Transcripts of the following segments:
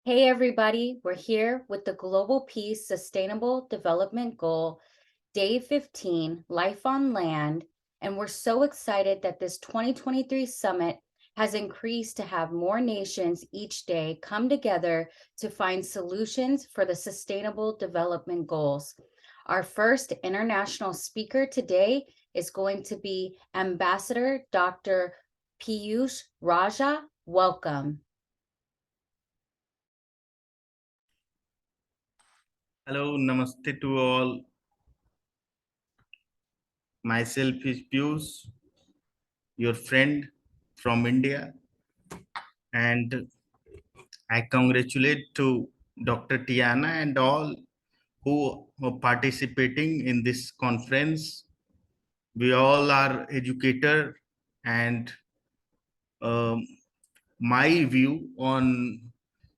Hey everybody, we're here with the Global Peace Sustainable Development Goal, Day 15, Life on Land, and we're so excited that this 2023 summit has increased to have more nations each day come together to find solutions for the Sustainable Development Goals. Our first international speaker today is going to be Ambassador Dr. Piyush Raja. Welcome. Hello, namaste to all. Myself is Pius, your friend from India, and I congratulate to Dr. Tiana and all who are participating in this conference. We all are educator, and um, my view on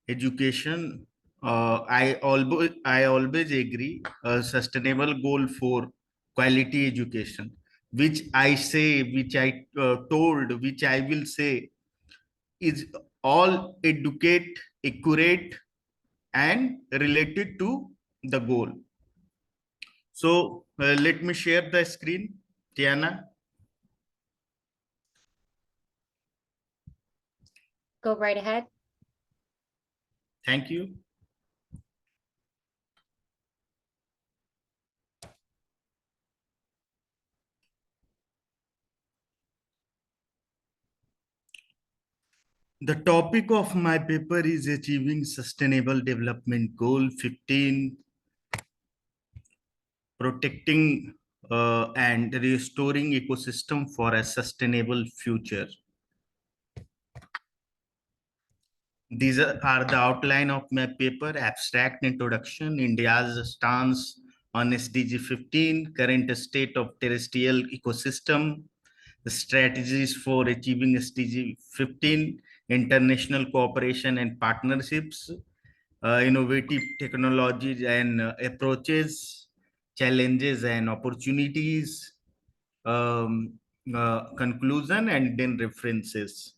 education, I always agree a sustainable goal for quality education, which I say, which I told, which I will say is all educate, accurate, and related to the goal. So let me share the screen, Tiana. Go right ahead. Thank you. The topic of my paper is Achieving Sustainable Development Goal 15, protecting and restoring ecosystem for a sustainable future. These are the outline of my paper: abstract introduction, India's stance on SDG 15, current state of terrestrial ecosystem, the strategies for achieving SDG 15, international cooperation and partnerships, innovative technologies and approaches, challenges and opportunities, um, conclusion, and then references.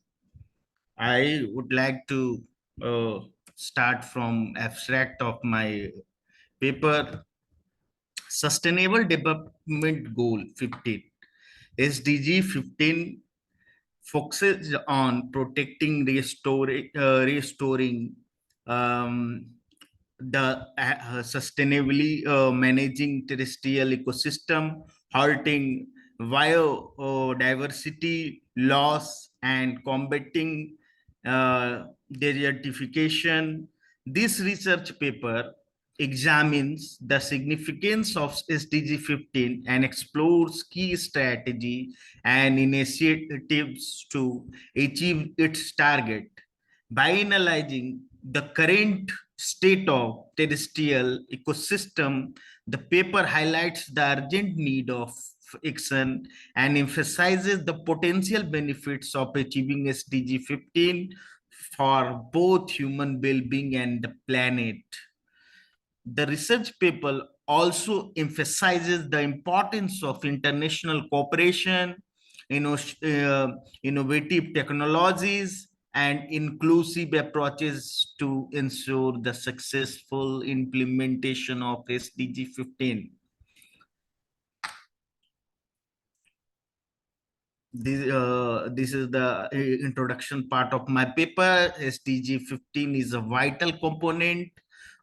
I would like to uh, start from abstract of my paper. Sustainable Development Goal 15. SDG 15 focuses on protecting, restoring um, the sustainably managing terrestrial ecosystem, halting biodiversity loss, and combating desertification. This research paper examines the significance of SDG 15 and explores key strategy and initiatives to achieve its target. By analyzing the current state of terrestrial ecosystem, the paper highlights the urgent need of action and emphasizes the potential benefits of achieving SDG 15 for both human well-being and the planet. The research paper also emphasizes the importance of international cooperation, innovative technologies, and inclusive approaches to ensure the successful implementation of SDG 15. This is the introduction part of my paper. SDG 15 is a vital component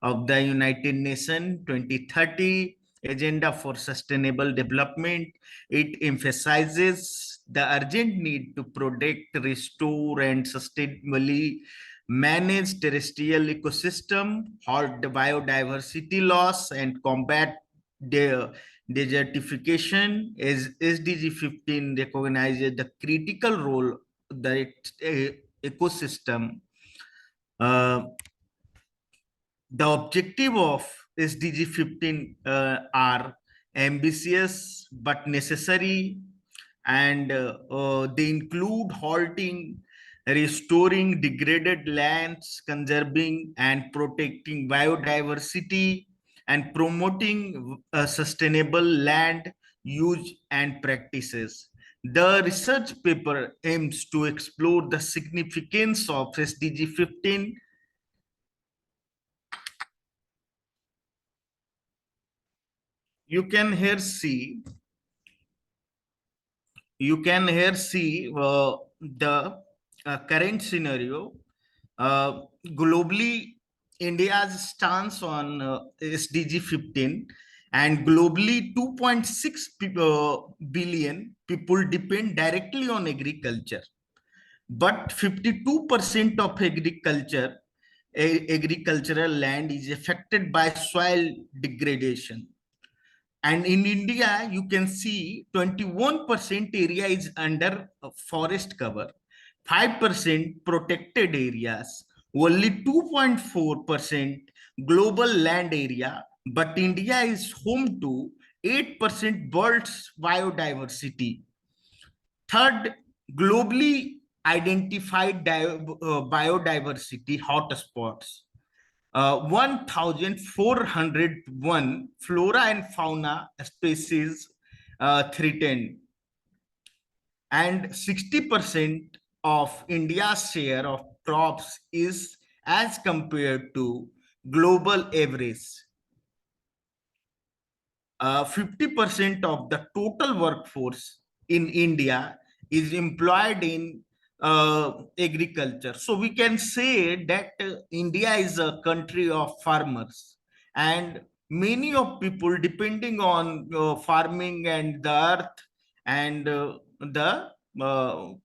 of the United Nations 2030 Agenda for Sustainable Development. It emphasizes the urgent need to protect, restore, and sustainably manage terrestrial ecosystem, halt the biodiversity loss, and combat the desertification. As SDG 15 recognizes the critical role that ecosystem. Uh, the objective of SDG 15 are ambitious but necessary, and they include halting, restoring degraded lands, conserving and protecting biodiversity, and promoting sustainable land use and practices. The research paper aims to explore the significance of SDG 15 you can here see the current scenario. Globally, India's stance on SDG 15, and globally 2.6 billion people depend directly on agriculture. But 52% of agricultural land is affected by soil degradation. And in India, you can see 21% area is under forest cover, 5% protected areas, only 2.4% global land area, but India is home to 8% birds biodiversity. Third, globally identified biodiversity hotspots. 1,401 flora and fauna species threatened, and 60% of India's share of crops is as compared to global average. 50% of the total workforce in India is employed in agriculture. So we can say that India is a country of farmers, and many of people depending on farming and the earth and the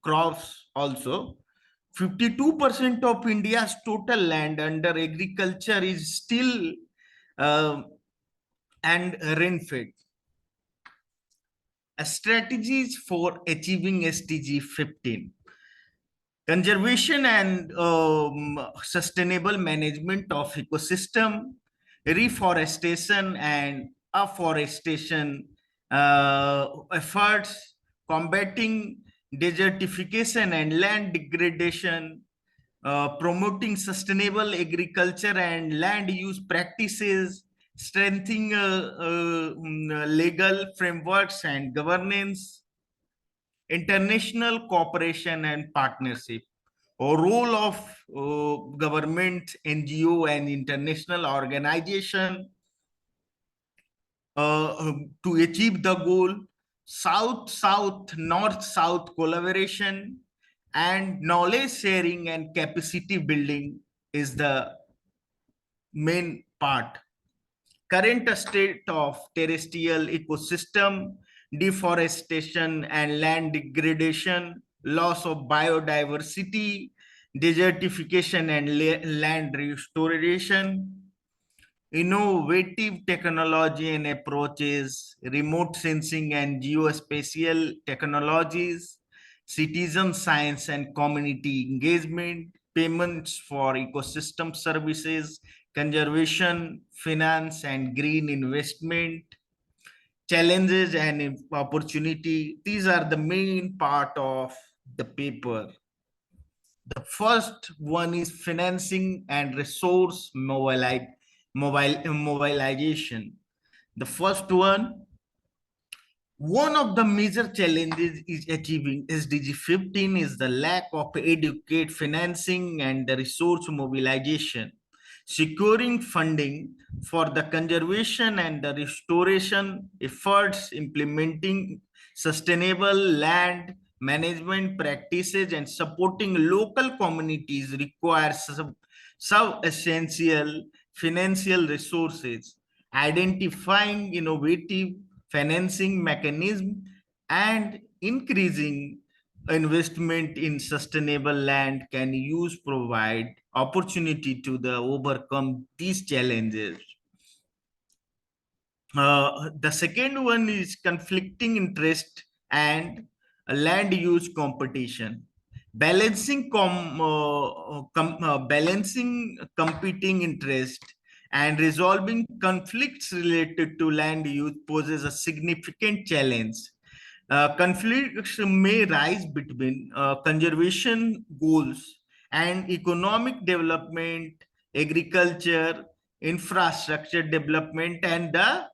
crops also. 52% of India's total land under agriculture is still uh, and rain-fed. Strategies for achieving SDG 15. Conservation and sustainable management of ecosystem, reforestation and afforestation efforts, combating desertification and land degradation, promoting sustainable agriculture and land use practices, strengthening legal frameworks and governance, international cooperation and partnership, or role of government, NGO, and international organization to achieve the goal, South-South, North-South collaboration, and knowledge sharing and capacity building is the main part. Current state of terrestrial ecosystem, deforestation and land degradation, loss of biodiversity, desertification and land restoration, innovative technology and approaches, remote sensing and geospatial technologies, citizen science and community engagement, payments for ecosystem services, conservation, finance and green investment, challenges and opportunity. These are the main part of the paper. The first one is financing and resource mobilization. The first one of the major challenges is achieving SDG 15 is the lack of adequate financing and the resource mobilization. Securing funding for the conservation and the restoration efforts, implementing sustainable land management practices, and supporting local communities requires some essential financial resources. Identifying innovative financing mechanism and increasing investment in sustainable land can use provide opportunity to the overcome these challenges. The second one is conflicting interest and land use competition. Balancing competing interest and resolving conflicts related to land use poses a significant challenge. Conflicts may rise between conservation goals and economic development, agriculture, infrastructure development, and the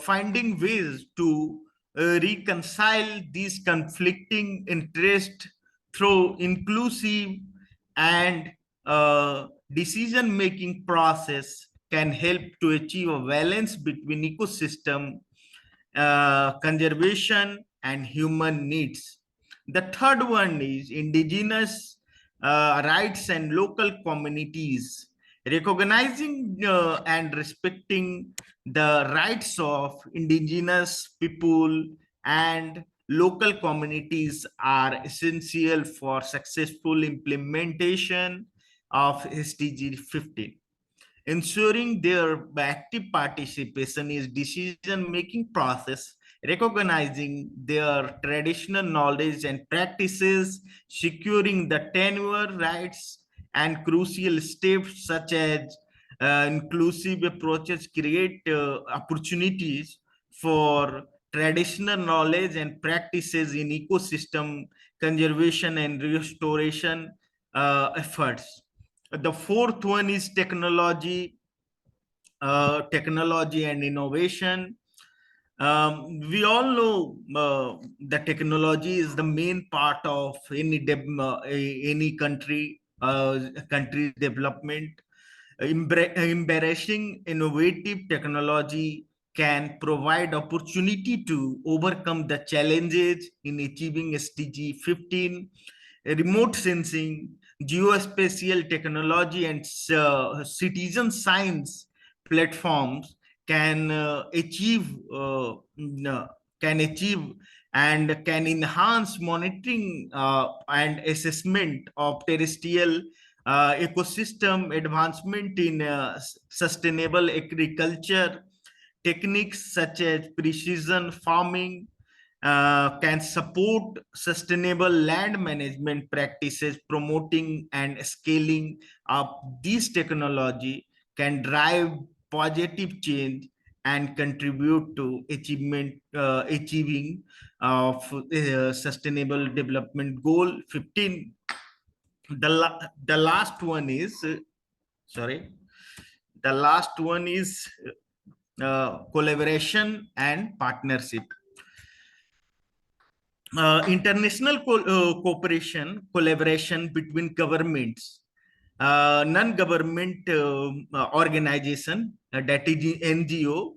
finding ways to reconcile these conflicting interests through inclusive and decision-making process can help to achieve a balance between ecosystem conservation and human needs. The third one is indigenous rights and local communities. Recognizing and respecting the rights of indigenous people and local communities are essential for successful implementation of SDG 15. Ensuring their active participation is decision-making process, recognizing their traditional knowledge and practices, securing the tenure rights, and crucial steps such as inclusive approaches create opportunities for traditional knowledge and practices in ecosystem conservation and restoration efforts. The fourth one is technology and innovation. We all know the technology is the main part of any country development. Embarrassing innovative technology can provide opportunity to overcome the challenges in achieving SDG 15. Remote sensing, geospatial technology, and citizen science platforms can can achieve and can enhance monitoring and assessment of terrestrial ecosystem, advancement in sustainable agriculture techniques such as precision farming can support sustainable land management practices. Promoting and scaling up this technology can drive positive change and contribute to achieving of sustainable development goal 15. The last one is sorry the last one is collaboration and partnership. International collaboration between governments, non-government organization, that is NGO,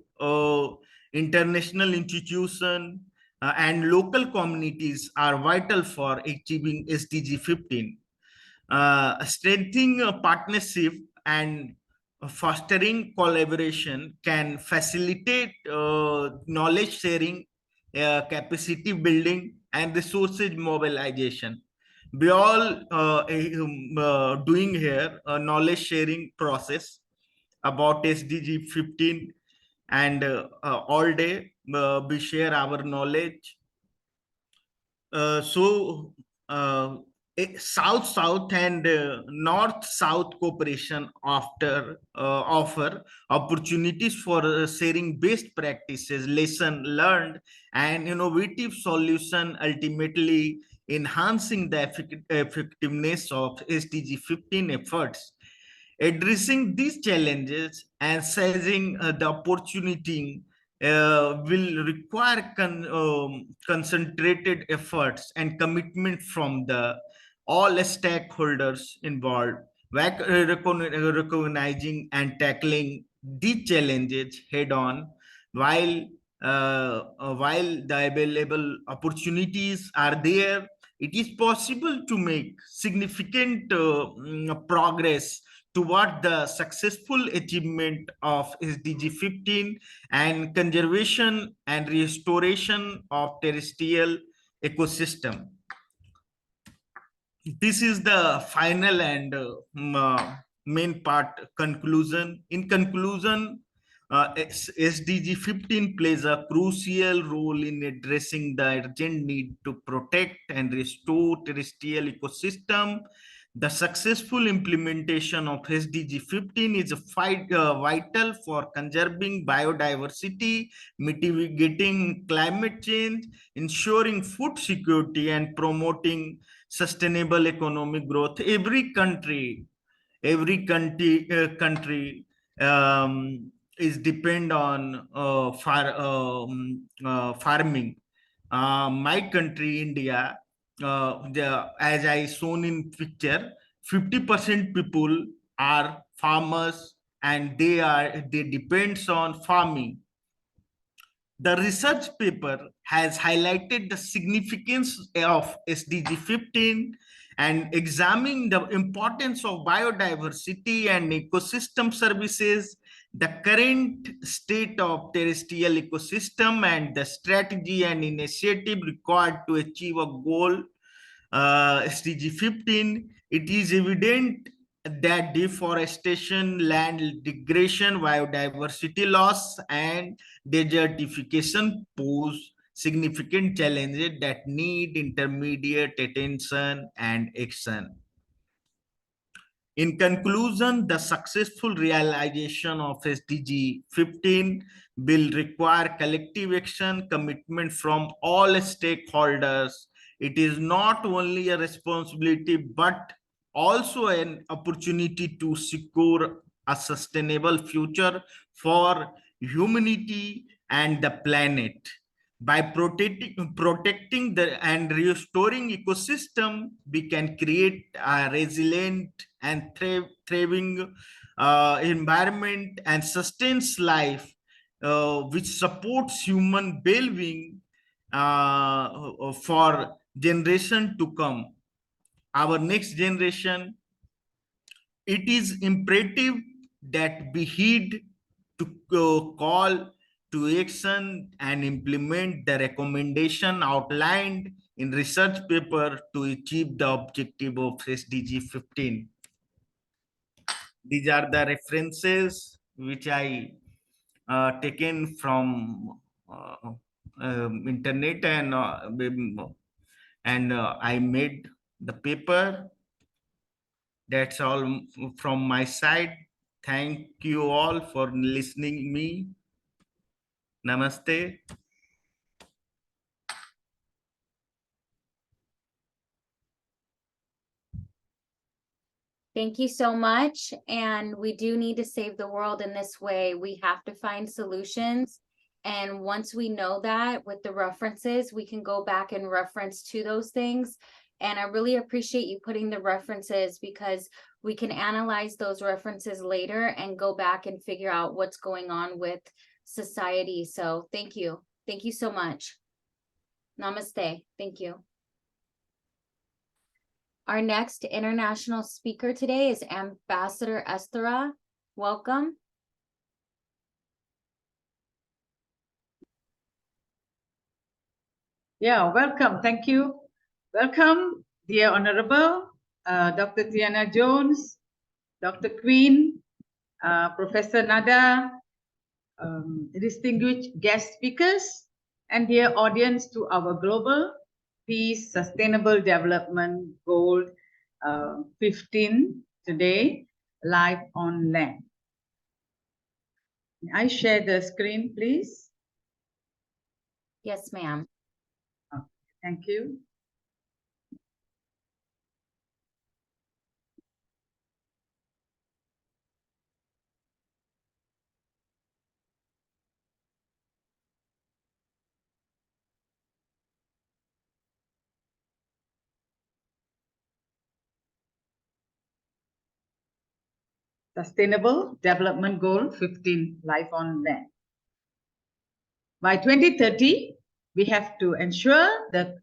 international institution, and local communities are vital for achieving SDG 15. Strengthening a partnership and fostering collaboration can facilitate knowledge sharing, capacity building, and resources mobilization. We all doing here a knowledge sharing process about SDG 15, and all day we share our knowledge. So South-South and North-South cooperation offer opportunities for sharing best practices, lesson learned, and innovative solution, ultimately enhancing the effectiveness of SDG 15 efforts. Addressing these challenges and seizing the opportunity will require concentrated efforts and commitment from the all stakeholders involved. Recognizing and tackling these challenges head on, while the available opportunities are there, it is possible to make significant progress toward the successful achievement of SDG 15 and conservation and restoration of terrestrial ecosystem. This is the final and main part conclusion. In conclusion, SDG 15 plays a crucial role in addressing the urgent need to protect and restore terrestrial ecosystem. The successful implementation of SDG 15 is vital for conserving biodiversity, mitigating climate change, ensuring food security, and promoting sustainable economic growth. Every country is depend on farming. My country, India, as I shown in picture, 50% people are farmers and they depends on farming. The research paper has highlighted the significance of SDG 15 and examining the importance of biodiversity and ecosystem services, the current state of terrestrial ecosystem, and the strategy and initiative required to achieve a goal SDG 15. It is evident that deforestation, land degradation, biodiversity loss, and desertification pose significant challenges that need intermediate attention and action. In conclusion, the successful realization of SDG 15 will require collective action, commitment from all stakeholders. It is not only a responsibility, but also an opportunity to secure a sustainable future for humanity and the planet. By protecting and restoring ecosystem, we can create a resilient and thriving environment and sustains life, which supports human well-being for generation to come, our next generation. It is imperative that we heed to call to action and implement the recommendation outlined in research paper to achieve the objective of SDG 15. These are the references which I taken from internet, and I made the paper. That's all from my side. Thank you all for listening me. Namaste. Thank you so much. And we do need to save the world in this way. We have to find solutions. And once we know that with the references, we can go back and reference to those things. And I really appreciate you putting the references, because we can analyze those references later and go back and figure out what's going on with society. So thank you. Thank you so much. Namaste. Thank you. Our next international speaker today is Ambassador Esthera. Welcome. Yeah, welcome. Thank you. Welcome, dear Honorable Dr. Tiana Jones, Dr. Queen, Professor Nada, distinguished guest speakers, and dear audience to our Global Peace Sustainable Development Goal 15 today, live on land. May I share the screen, please? Yes, ma'am. Thank you. Sustainable Development Goal 15, life on land. By 2030, we have to ensure the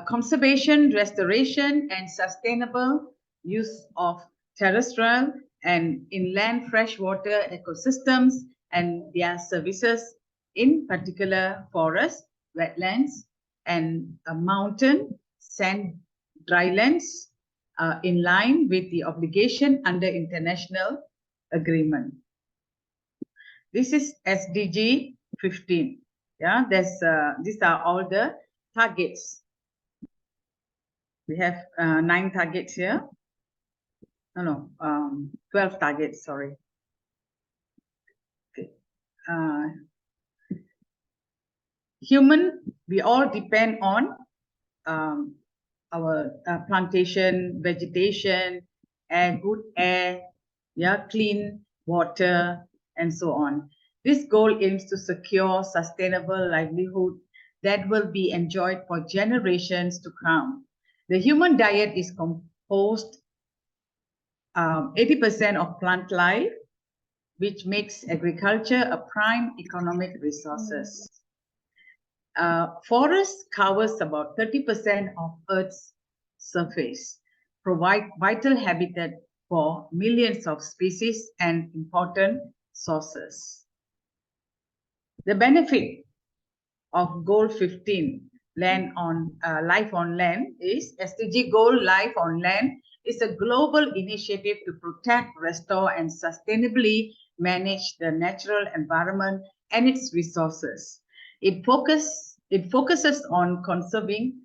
conservation, restoration, and sustainable use of terrestrial and inland freshwater ecosystems and their services, in particular forests, wetlands, and mountain, sand, drylands, in line with the obligation under international agreement. This is SDG 15. Yeah, these are all the targets. We have 9 targets here. No, 12 targets, sorry. Okay. Human, we all depend on our plantation, vegetation, good air, yeah, clean water, and so on. This goal aims to secure sustainable livelihood that will be enjoyed for generations to come. The human diet is composed 80% of plant life, which makes agriculture a prime economic resources. Forest covers about 30% of Earth's surface, provide vital habitat for millions of species and important sources. The benefit of Goal 15, Life on Land, is SDG Goal Life on Land is a global initiative to protect, restore, and sustainably manage the natural environment and its resources. It focuses on conserving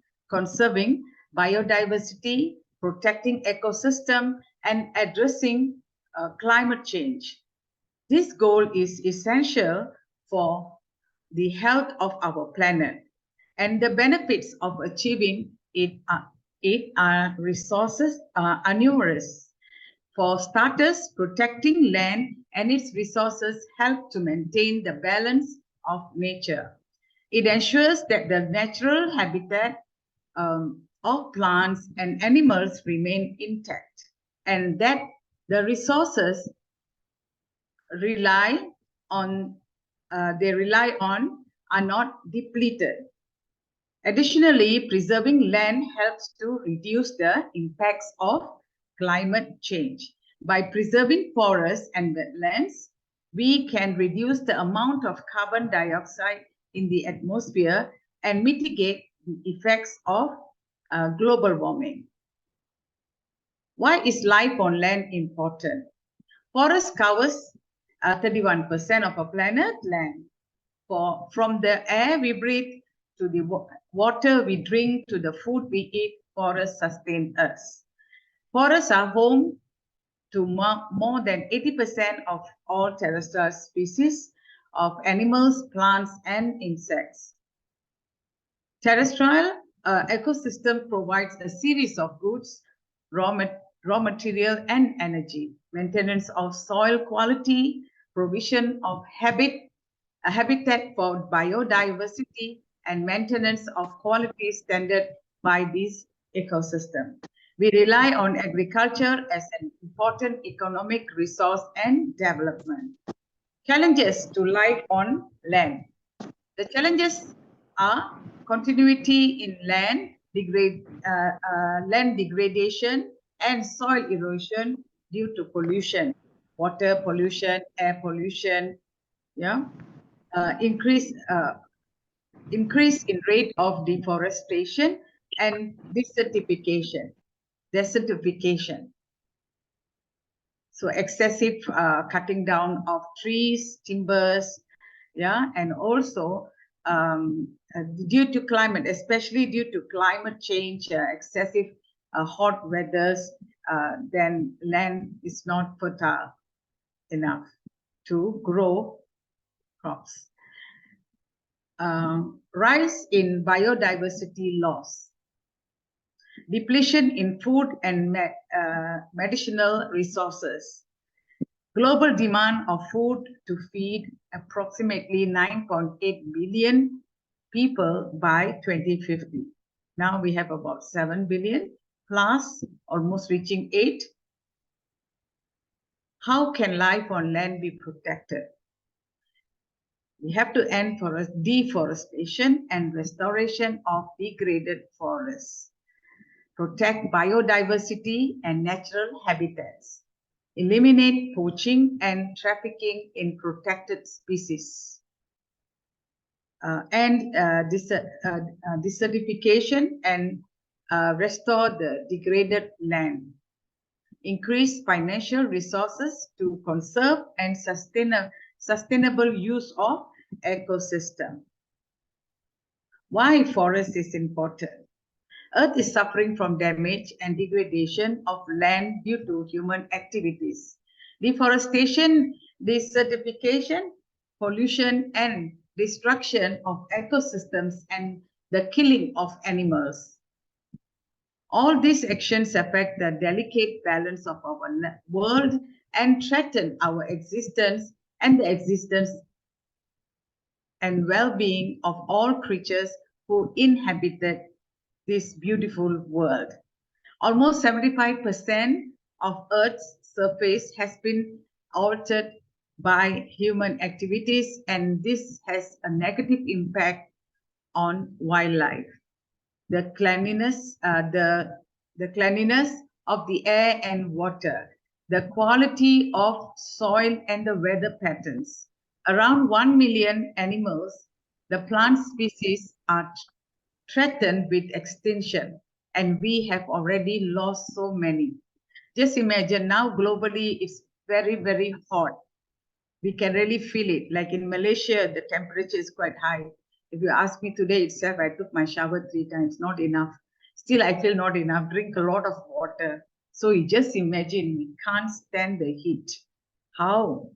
biodiversity, protecting ecosystem, and addressing climate change. This goal is essential for the health of our planet, and the benefits of achieving it are numerous. For starters, protecting land and its resources help to maintain the balance of nature. It ensures that the natural habitat of plants and animals remain intact, and that the resources rely on are not depleted. Additionally, preserving land helps to reduce the impacts of climate change. By preserving forests and wetlands, we can reduce the amount of carbon dioxide in the atmosphere and mitigate the effects of global warming. Why is life on land important? Forest covers 31% of our planet land. From the air we breathe to the water we drink to the food we eat, forests sustain us. Forests are home to more than 80% of all terrestrial species of animals, plants, and insects. Terrestrial ecosystem provides a series of goods, raw material, and energy. Maintenance of soil quality, provision of habitat for biodiversity, and maintenance of quality standard by this ecosystem. We rely on agriculture as an important economic resource and development. Challenges to life on land. The challenges are continuity in land degradation and soil erosion due to pollution, water pollution, air pollution, increase in rate of deforestation and desertification. So excessive cutting down of trees, timbers, and also due to climate, especially due to climate change, excessive hot weathers, then land is not fertile enough to grow crops. Rise in biodiversity loss, depletion in food and medicinal resources. Global demand of food to feed approximately 9.8 billion people by 2050. Now we have about 7 billion plus, almost reaching 8. How can life on land be protected? We have to end deforestation and restoration of degraded forests. Protect biodiversity and natural habitats. Eliminate poaching and trafficking in protected species. Desertification and restore the degraded land. Increase financial resources to conserve and sustainable use of ecosystem. Why forest is important? Earth is suffering from damage and degradation of land due to human activities. Deforestation, desertification, pollution, and destruction of ecosystems and the killing of animals. All these actions affect the delicate balance of our world and threaten our existence and the existence and well-being of all creatures who inhabited this beautiful world. Almost 75% of Earth's surface has been altered by human activities, and this has a negative impact on wildlife. The cleanliness, the cleanliness of the air and water, the quality of soil and the weather patterns. Around 1 million animals, the plant species are threatened with extinction, and we have already lost so many. Just imagine now globally it's very, very hot. We can really feel it. Like in Malaysia, the temperature is quite high. If you ask me today itself, I took my shower 3 times, not enough. Still, I feel not enough. Drink a lot of water. So you just imagine we can't stand the heat. How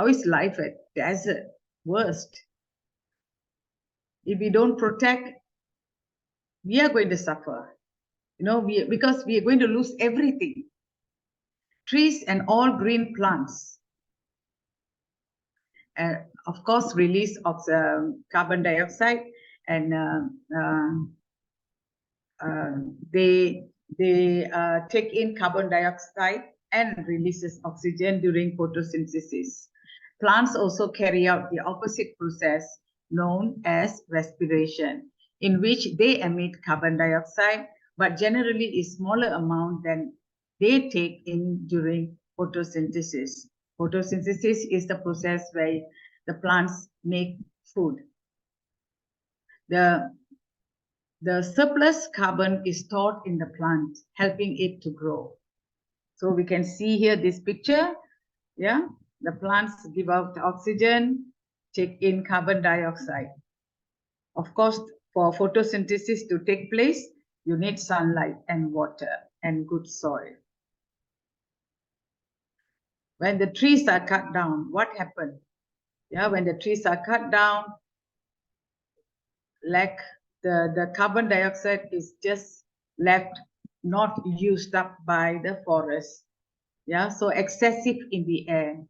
is life at desert? Worst. If we don't protect, we are going to suffer. You know, because we are going to lose everything. Trees and all green plants. Of course, release of carbon dioxide, and they take in carbon dioxide and releases oxygen during photosynthesis. Plants also carry out the opposite process known as respiration, in which they emit carbon dioxide, but generally a smaller amount than they take in during photosynthesis. Photosynthesis is the process where the plants make food. The surplus carbon is stored in the plant, helping it to grow. So we can see here this picture. Yeah, the plants give out oxygen, take in carbon dioxide. Of course, for photosynthesis to take place, you need sunlight and water and good soil. When the trees are cut down, what happened? Yeah, when the trees are cut down, like the carbon dioxide is just left, not used up by the forest. Yeah, so excessive in the air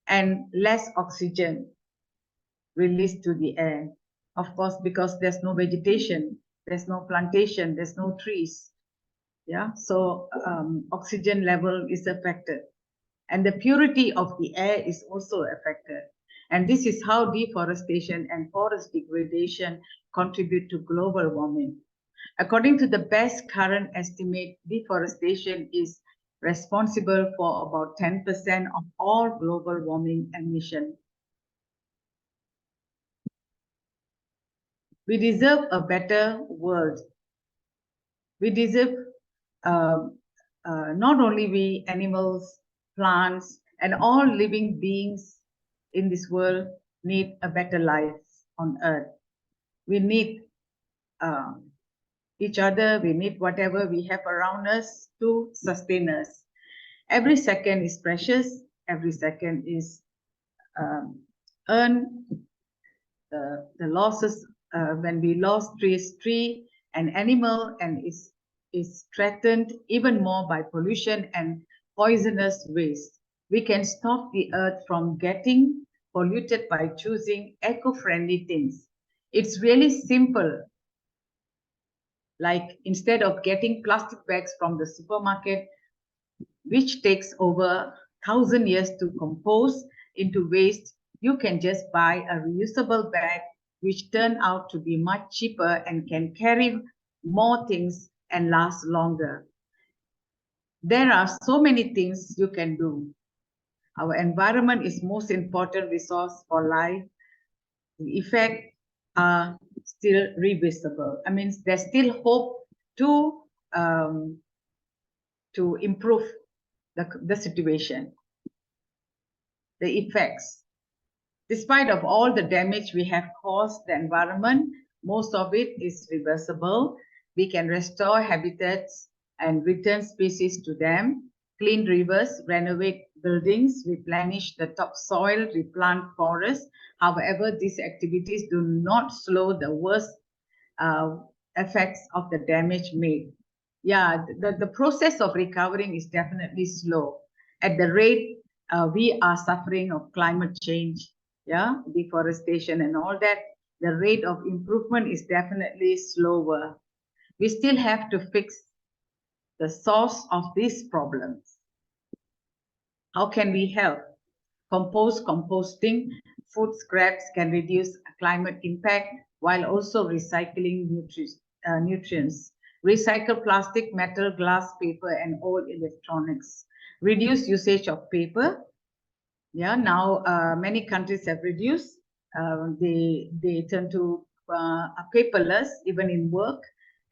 and less oxygen released to the air. Of course, because there's no vegetation, there's no plantation, there's no trees. Yeah, so oxygen level is affected, and the purity of the air is also affected. And this is how deforestation and forest degradation contribute to global warming. According to the best current estimate, deforestation is responsible for about 10% of all global warming emission. We deserve a better world. We deserve not only we animals, plants, and all living beings in this world need a better life on earth. We need each other, we need whatever we have around us to sustain us. Every second is precious, every second is earned. The losses, when we lost tree and animal, and is threatened even more by pollution and poisonous waste. We can stop the earth from getting polluted by choosing eco-friendly things. It's really simple. Like instead of getting plastic bags from the supermarket, which takes over 1,000 years to compose into waste, you can just buy a reusable bag, which turn out to be much cheaper and can carry more things and last longer. There are so many things you can do. Our environment is most important resource for life. The effects are still reversible. I mean, there's still hope to improve the situation. The effects. Despite of all the damage we have caused the environment, most of it is reversible. We can restore habitats and return species to them, clean rivers, renovate buildings, replenish the topsoil, replant forests. However, these activities do not slow the worst effects of the damage made. Yeah, the process of recovering is definitely slow. At the rate we are suffering of climate change, yeah, deforestation and all that, the rate of improvement is definitely slower. We still have to fix the source of these problems. How can we help? composting food scraps can reduce climate impact while also recycling nutrients. Recycle plastic, metal, glass, paper, and all electronics. Reduce usage of paper. Yeah, now many countries have reduced. They turn to paperless even in work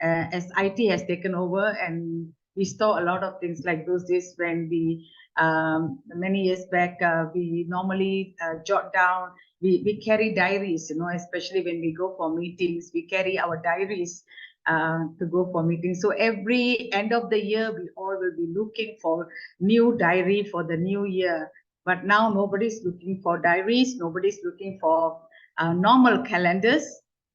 as IT has taken over, and we store a lot of things like those days when we many years back we normally jot down. We carry diaries, you know, especially when we go for meetings. We carry our diaries to go for meetings. So every end of the year, we all will be looking for new diary for the new year. But now nobody's looking for diaries. Nobody's looking for normal calendars.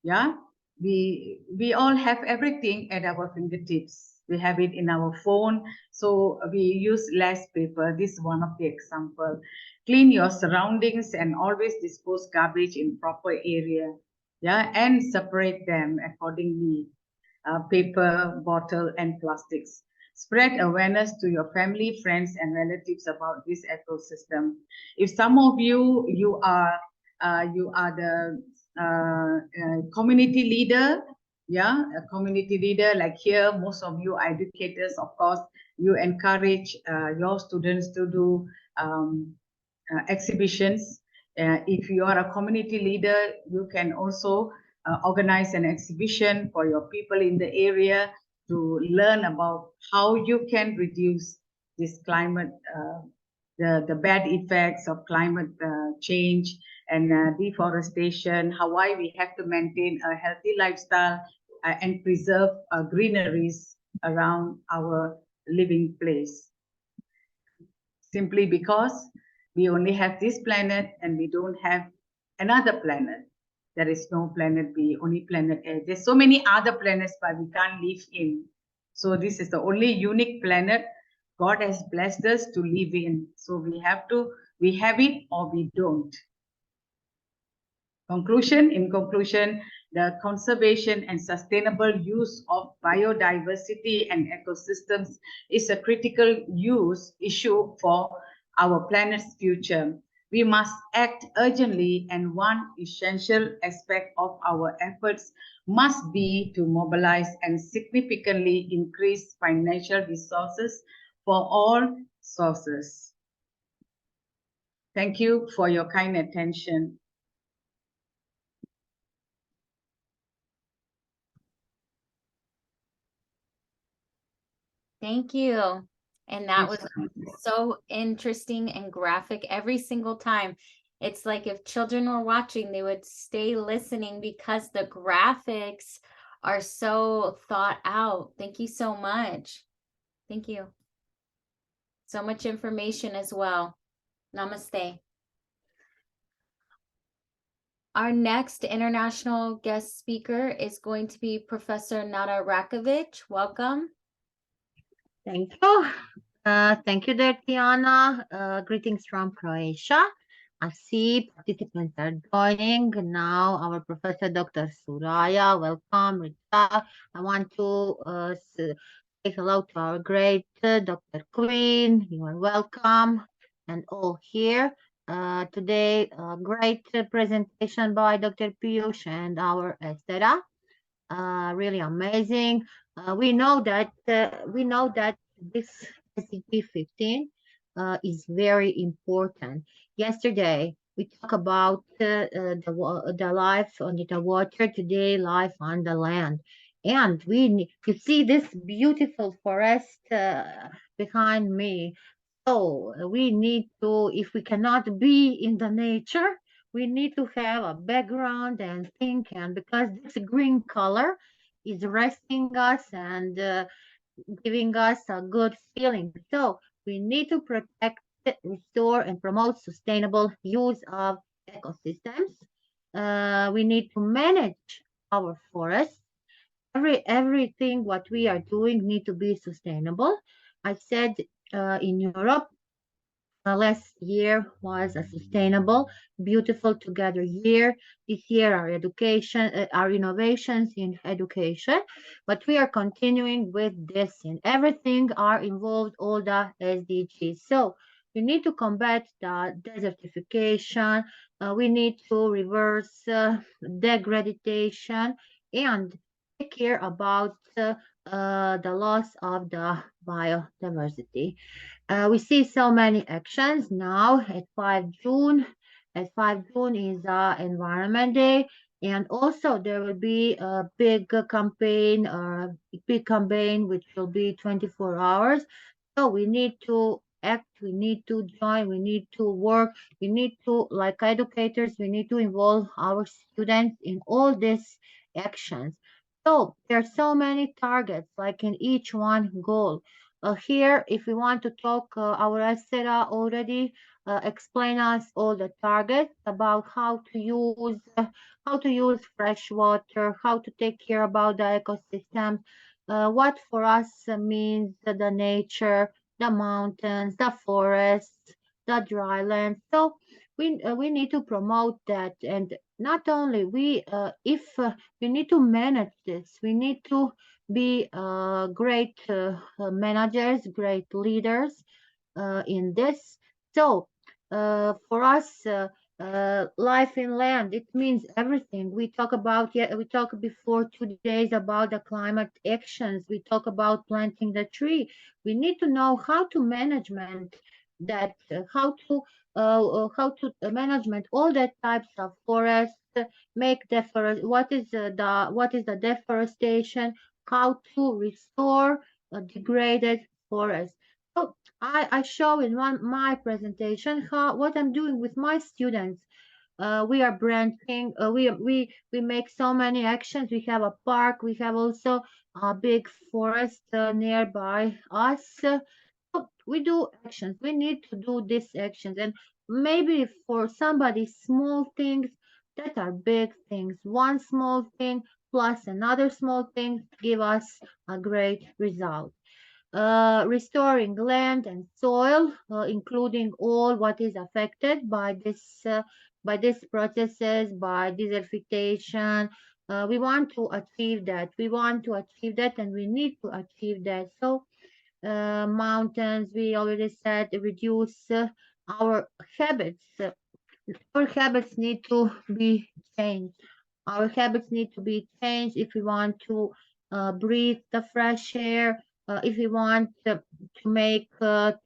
Yeah, we all have everything at our fingertips. We have it in our phone, so we use less paper. This is one of the example. Clean your surroundings and always dispose garbage in proper area. Yeah, and separate them accordingly. Paper, bottle, and plastics. Spread awareness to your family, friends, and relatives about this ecosystem. If some of you are the community leader, yeah, a community leader like here, most of you are educators, of course, you encourage your students to do exhibitions. If you are a community leader, you can also organize an exhibition for your people in the area to learn about how you can reduce this climate, the bad effects of climate change and deforestation, why we have to maintain a healthy lifestyle and preserve greeneries around our living place. Simply because we only have this planet and we don't have another planet. There is no planet B, only planet A. There's so many other planets, but we can't live in. So this is the only unique planet God has blessed us to live in. So we have it or we don't. In conclusion, the conservation and sustainable use of biodiversity and ecosystems is a critical issue for our planet's future. We must act urgently, and one essential aspect of our efforts must be to mobilize and significantly increase financial resources for all sources. Thank you for your kind attention. Thank you. And that was so interesting and graphic every single time. It's like if children were watching, they would stay listening because the graphics are so thought out. Thank you so much. Thank you. So much information as well. Namaste. Our next international guest speaker is going to be Professor Nada Rakovic. Welcome. Thank you. Thank you, there, Tiana. Greetings from Croatia. I see participants are joining now. Our Professor Dr. Suraya, welcome. Rita, I want to say hello to our great Dr. Queen. You are welcome, and all here. Today, a great presentation by Dr. Piyush and our Estera. Really amazing. We know that this SDG 15 is very important. Yesterday we talked about the life on the water. Today, life on the land, and you see this beautiful forest behind me. So we need to, if we cannot be in the nature, we need to have a background and think, and because this green color is resting us and giving us a good feeling. So we need to protect, restore, and promote sustainable use of ecosystems. We need to manage our forests. Everything what we are doing need to be sustainable. I said in Europe, last year was a sustainable, beautiful together year. This year, our education, our innovations in education, but we are continuing with this, and everything are involved, all the SDGs. So we need to combat the desertification, we need to reverse degradation, and take care about the loss of the biodiversity. We see so many actions now at 5 June. At 5 June is Environment Day, and also there will be a big campaign which will be 24 hours. So we need to act, we need to join, we need to work, we need to, like educators, we need to involve our students in all these actions. So there are so many targets, like in each one goal. Here, if we want to talk, our Estera already explain us all the targets about how to use fresh water, how to take care about the ecosystem, what for us means the nature, the mountains, the forests, the drylands. So we need to promote that, and not only we, if we need to manage this, we need to be great managers, great leaders in this. So for us, life in land, it means everything. We talk about, yeah, we talked before 2 days about the climate actions. We talk about planting the tree. We need to know how to management that, how to management all the types of forests, make what is the deforestation, how to restore degraded forests. So I show in my presentation what I'm doing with my students. We are branching. We make so many actions. We have a park. We have also a big forest nearby us. So we do actions. We need to do these actions, and maybe for somebody, small things that are big things. One small thing plus another small thing give us a great result. Restoring land and soil, including all what is affected by these processes, by desertification. We want to achieve that. We want to achieve that, and we need to achieve that. So, mountains, we already said, reduce our habits. Our habits need to be changed. Our habits need to be changed if we want to breathe the fresh air, if we want to make to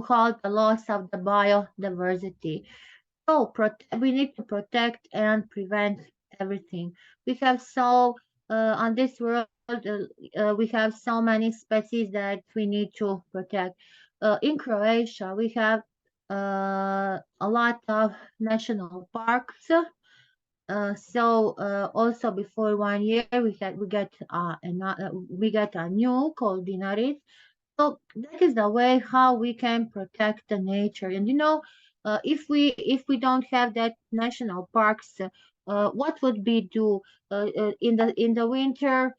halt the loss of the biodiversity. So we need to protect and prevent everything. We have on this world, we have so many species that we need to protect. In Croatia, we have a lot of national parks. Also before 1 year, we got a new called Dinaric. So that is the way how we can protect the nature. And if we don't have that national parks, what would we do in the winter?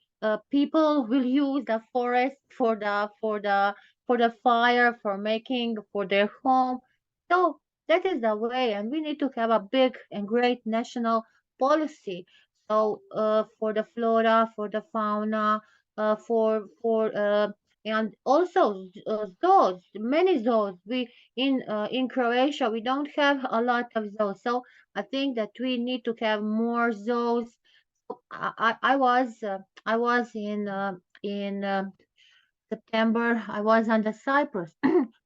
People will use the forest for the fire, for their home. So that is the way, and we need to have a big and great national policy. So for the flora, for the fauna, for and also zoos, many zoos. We in Croatia we don't have a lot of zoos, so I think that we need to have more zoos. I was in September. I was on the Cyprus.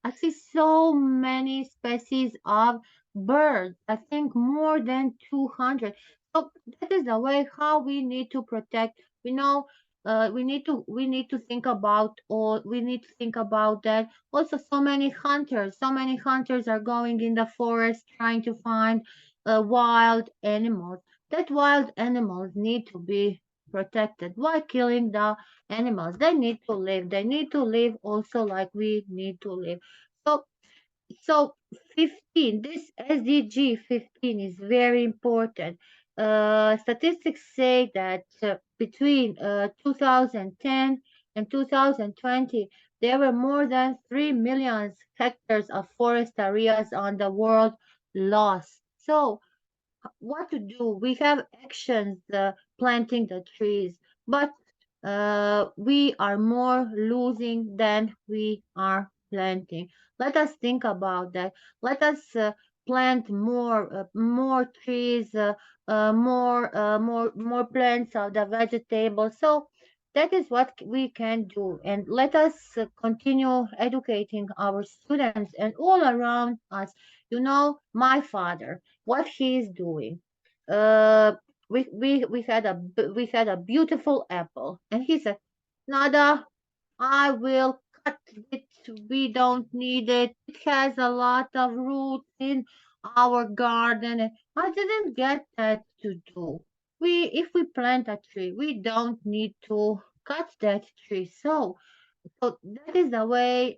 I see so many species of birds. I think more than 200. So that is the way how we need to protect. We know we need to think about all. We need to think about that. Also, so many hunters are going in the forest trying to find wild animals. That wild animals need to be protected. Why killing the animals? They need to live. They need to live also like we need to live. So, so 15, this SDG 15 is very important. Statistics say that between 2010 and 2020, there were more than 3 million hectares of forest areas on the world lost. So, what to do? We have actions, planting the trees, but we are more losing than we are planting. Let us think about that. Let us plant more trees, more plants of the vegetables. So that is what we can do. And let us continue educating our students and all around us. You know, my father, what he is doing. Uh, we had a beautiful apple, and he said, Nada, I will cut it. We don't need it. It has a lot of roots in our garden. And I didn't get that to do. If we plant a tree, we don't need to cut that tree. So that is the way.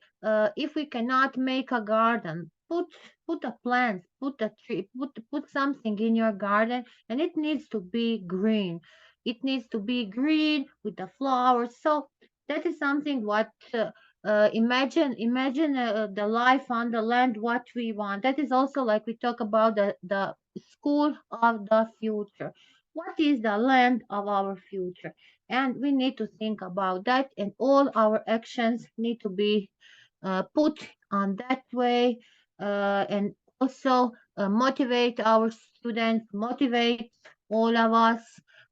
If we cannot make a garden, put a plant, put a tree, put something in your garden, and it needs to be green. It needs to be green with the flowers. So that is something what imagine the life on the land what we want. That is also like we talk about the school of the future. What is the land of our future? And we need to think about that, and all our actions need to be put on that way, and also motivate our students, motivate all of us,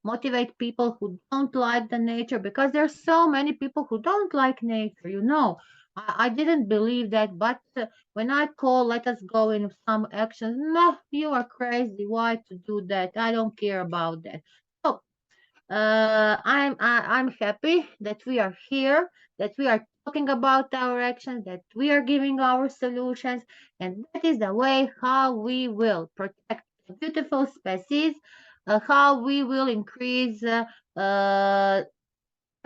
motivate people who don't like the nature, because there's so many people who don't like nature, you know. I didn't believe that, but when I call, let us go in some actions. No, you are crazy. Why to do that? I don't care about that. So I'm happy that we are here, that we are talking about our actions, that we are giving our solutions, and that is the way how we will protect the beautiful species, how we will increase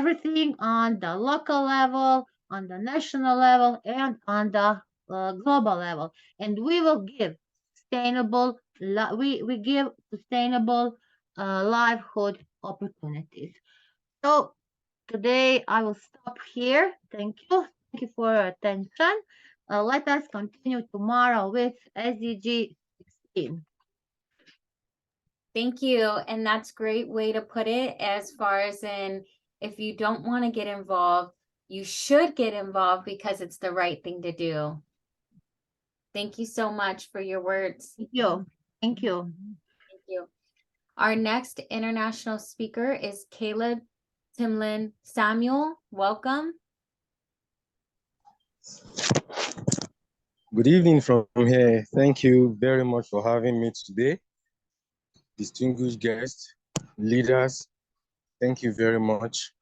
everything on the local level, on the national level, and on the global level, and we will give we give sustainable livelihood opportunities. So today I will stop here. Thank you. Thank you for your attention. Let us continue tomorrow with SDG 16. Thank you. And that's a great way to put it, as far as in, if you don't want to get involved, you should get involved because it's the right thing to do. Thank you so much for your words. Thank you. Thank you. Thank you. Our next international speaker is Caleb Timlin Samuel. Welcome. Good evening from here. Thank you very much for having me today. Distinguished guests, leaders, thank you very much.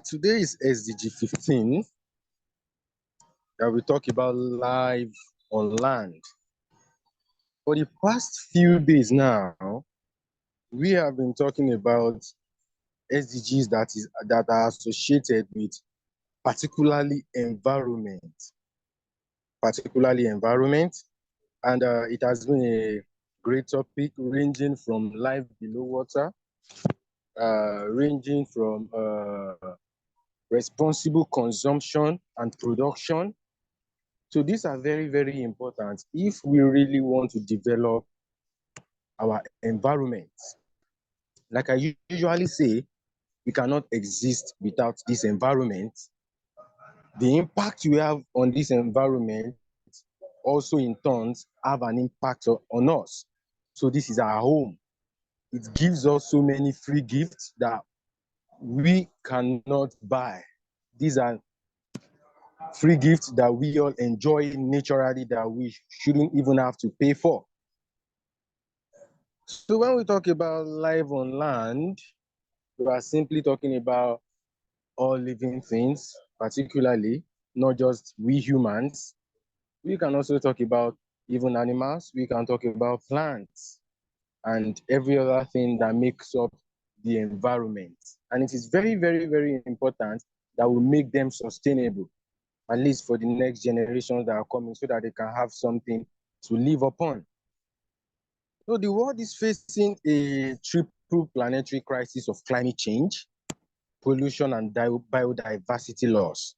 Today is SDG 15 that we talk about life on land. For the past few days now, we have been talking about SDGs that are associated with particularly environment, and it has been a great topic ranging from life below water, ranging from responsible consumption and production. So these are very, very important if we really want to develop our environment. Like I usually say, we cannot exist without this environment. The impact we have on this environment also in turn have an impact on us. So this is our home. It gives us so many free gifts that we cannot buy. These are free gifts that we all enjoy naturally that we shouldn't even have to pay for. So when we talk about life on land, we are simply talking about all living things, particularly not just we humans. We can also talk about even animals. We can talk about plants and every other thing that makes up the environment. And it is very, very, very important that we make them sustainable, at least for the next generations that are coming, so that they can have something to live upon. So the world is facing a triple planetary crisis of climate change, pollution, and biodiversity loss.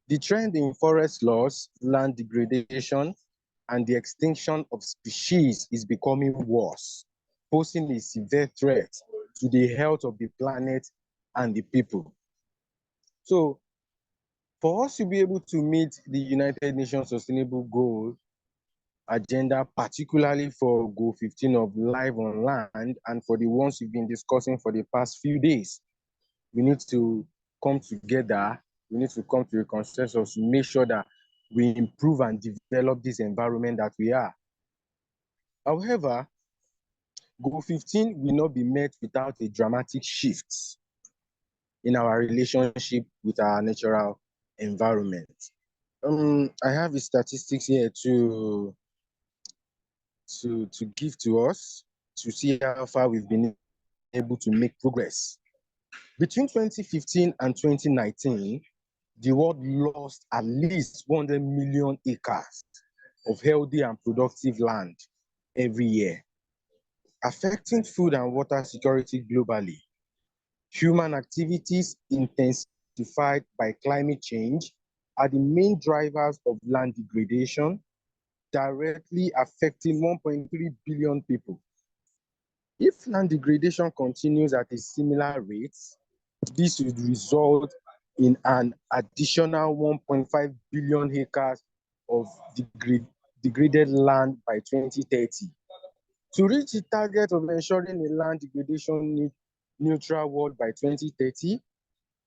The trend in forest loss, land degradation, and the extinction of species is becoming worse, posing a severe threat to the health of the planet and the people. So For us to be able to meet the United Nations Sustainable Goal agenda, particularly for Goal 15 of Life on Land, and for the ones we've been discussing for the past few days, we need to come together. We need to come to a consensus to make sure that we improve and develop this environment that we are. However, Goal 15 will not be met without a dramatic shift in our relationship with our natural environment. I have the statistics here to give to us to see how far we've been able to make progress. Between 2015 and 2019, the world lost at least 100 million acres of healthy and productive land every year, affecting food and water security globally. Human activities intensified by climate change are the main drivers of land degradation, directly affecting 1.3 billion people. If land degradation continues at a similar rate, this would result in an additional 1.5 billion acres of degraded land by 2030. To reach the target of ensuring a land degradation neutral world by 2030,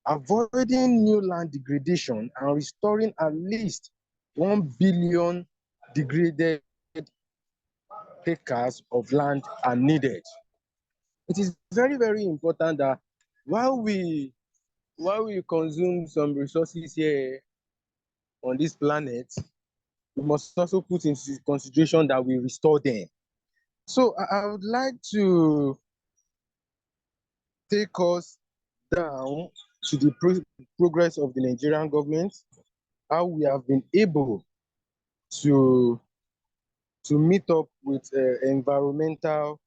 avoiding new land degradation and restoring at least 1 billion degraded acres of land are needed. It is very, very important that while we consume some resources here on this planet, we must also put into consideration that we restore them. So I would like to take us down to the progress of the Nigerian government, how we have been able to meet up with environmental,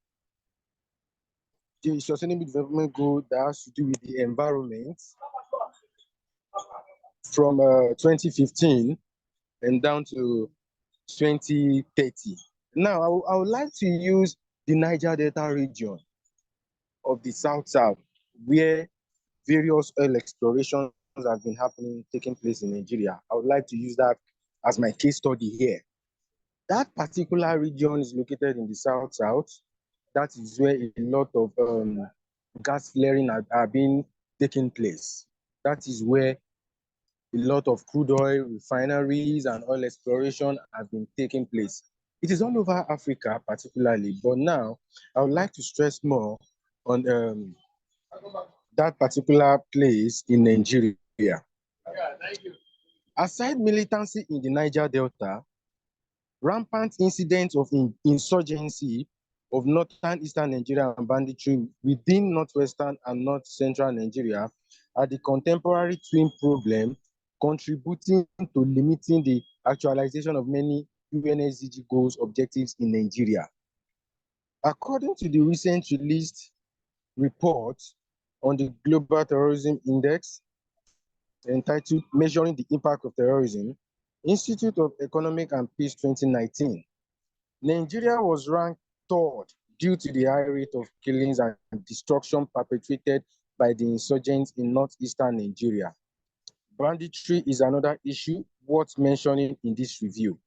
the sustainable development goal that has to do with the environment from 2015 and down to 2030. Now, I would like to use the Niger Delta region of the South, where various oil explorations have been taking place in Nigeria. I would like to use that as my case study here. That particular region is located in the South. That is where a lot of gas flaring are being taking place. That is where a lot of crude oil refineries and oil exploration have been taking place. It is all over Africa particularly, but now I would like to stress more on that particular place in Nigeria. Aside militancy in the Niger Delta, rampant incidents of insurgency of northern, eastern Nigeria and banditry within northwestern and north central Nigeria are the contemporary twin problem contributing to limiting the actualization of many UNSDG goals objectives in Nigeria. According to the recent released report on the Global Terrorism Index entitled Measuring the Impact of Terrorism, Institute of Economic and Peace 2019, Nigeria was ranked third due to the high rate of killings and destruction perpetrated by the insurgents in northeastern Nigeria. Banditry is another issue worth mentioning in this review.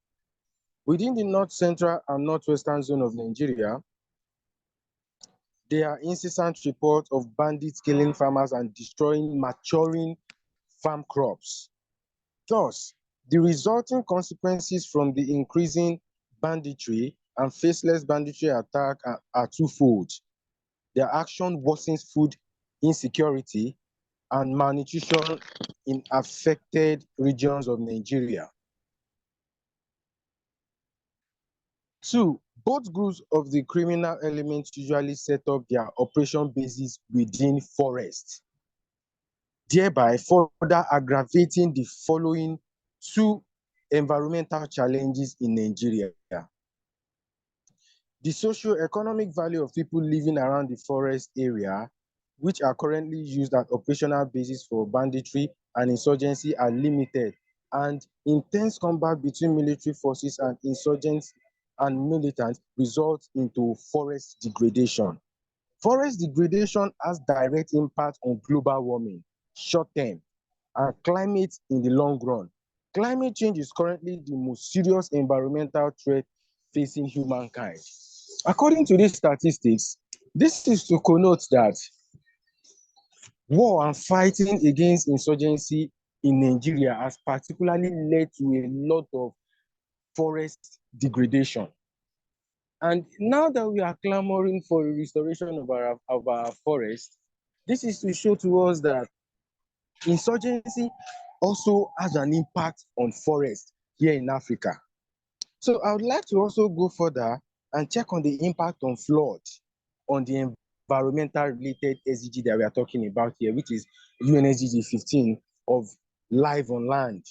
Within the north central and northwestern zone of Nigeria, there are incessant reports of bandits killing farmers and destroying maturing farm crops. Thus, the resulting consequences from the increasing banditry and faceless banditry attack are twofold. Their action worsens food insecurity and malnutrition in affected regions of Nigeria. Two, both groups of the criminal elements usually set up their operation bases within forests, thereby further aggravating the following two environmental challenges in Nigeria. The socio-economic value of people living around the forest area, which are currently used as operational bases for banditry and insurgency, are limited, and intense combat between military forces and insurgents and militants results into forest degradation. Forest degradation has direct impact on global warming, short term, and climate in the long run. Climate change is currently the most serious environmental threat facing humankind. According to these statistics, this is to connote that war and fighting against insurgency in Nigeria has particularly led to a lot of forest degradation. And now that we are clamoring for a restoration of our forest, this is to show to us that insurgency also has an impact on forest here in Africa. So I would like to also go further and check on the impact on flood on the environmental related SDG that we are talking about here, which is UNSDG 15 of life on land.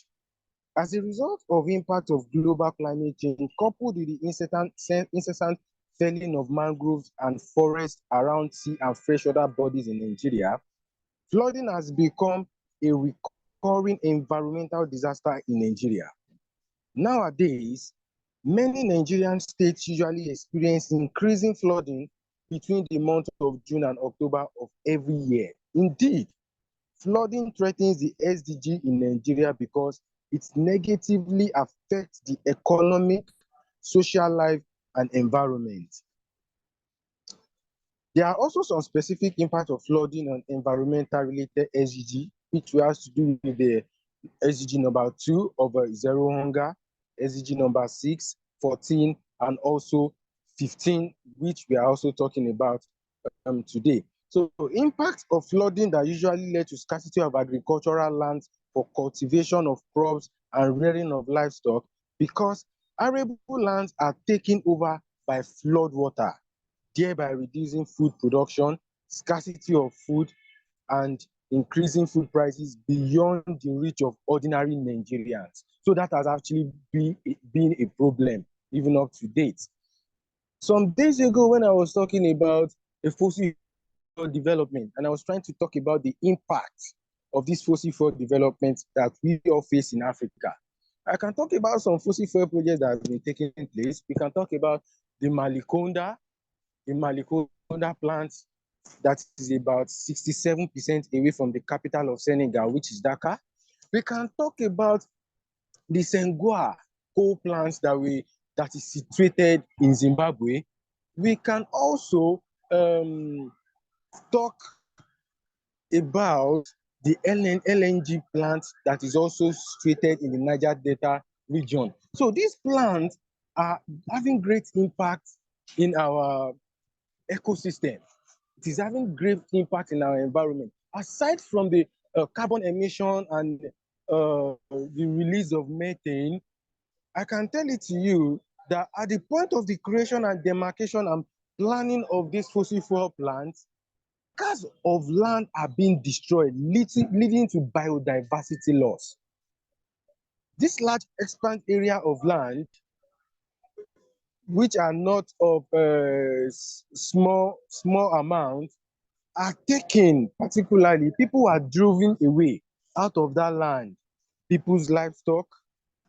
As a result of impact of global climate change, coupled with the incessant felling of mangroves and forests around sea and freshwater bodies in Nigeria, flooding has become a recurring environmental disaster in Nigeria. Nowadays, many Nigerian states usually experience increasing flooding between the months of June and October of every year. Indeed, flooding threatens the SDG in Nigeria because it negatively affects the economic, social life, and environment. There are also some specific impact of flooding on environmental related SDG, which has to do with the SDG number 2 of zero hunger, SDG number 6, 14, and also 15, which we are also talking about today. So impact of flooding that usually led to scarcity of agricultural lands for cultivation of crops and rearing of livestock, because arable lands are taken over by flood water, thereby reducing food production, scarcity of food, and increasing food prices beyond the reach of ordinary Nigerians. So that has actually been a problem even up to date. Some days ago, when I was talking about a fossil fuel development, and I was trying to talk about the impact of this fossil fuel development that we all face in Africa, I can talk about some fossil fuel projects that have been taking place. We can talk about the Malikonda plant that is about 67% away from the capital of Senegal, which is Dakar. We can talk about the Senghor coal plants that is situated in Zimbabwe. We can also talk about the LNG plant that is also situated in the Niger Delta region. So these plants are having great impact in our ecosystem. It is having great impact in our environment. Aside from the carbon emission and the release of methane, I can tell it to you that at the point of the creation and demarcation and planning of this fossil fuel plants, acres of land are being destroyed, leading to biodiversity loss. This large expand area of land, which are not of small amount, are taken. Particularly, people are driven away out of that land. People's livestock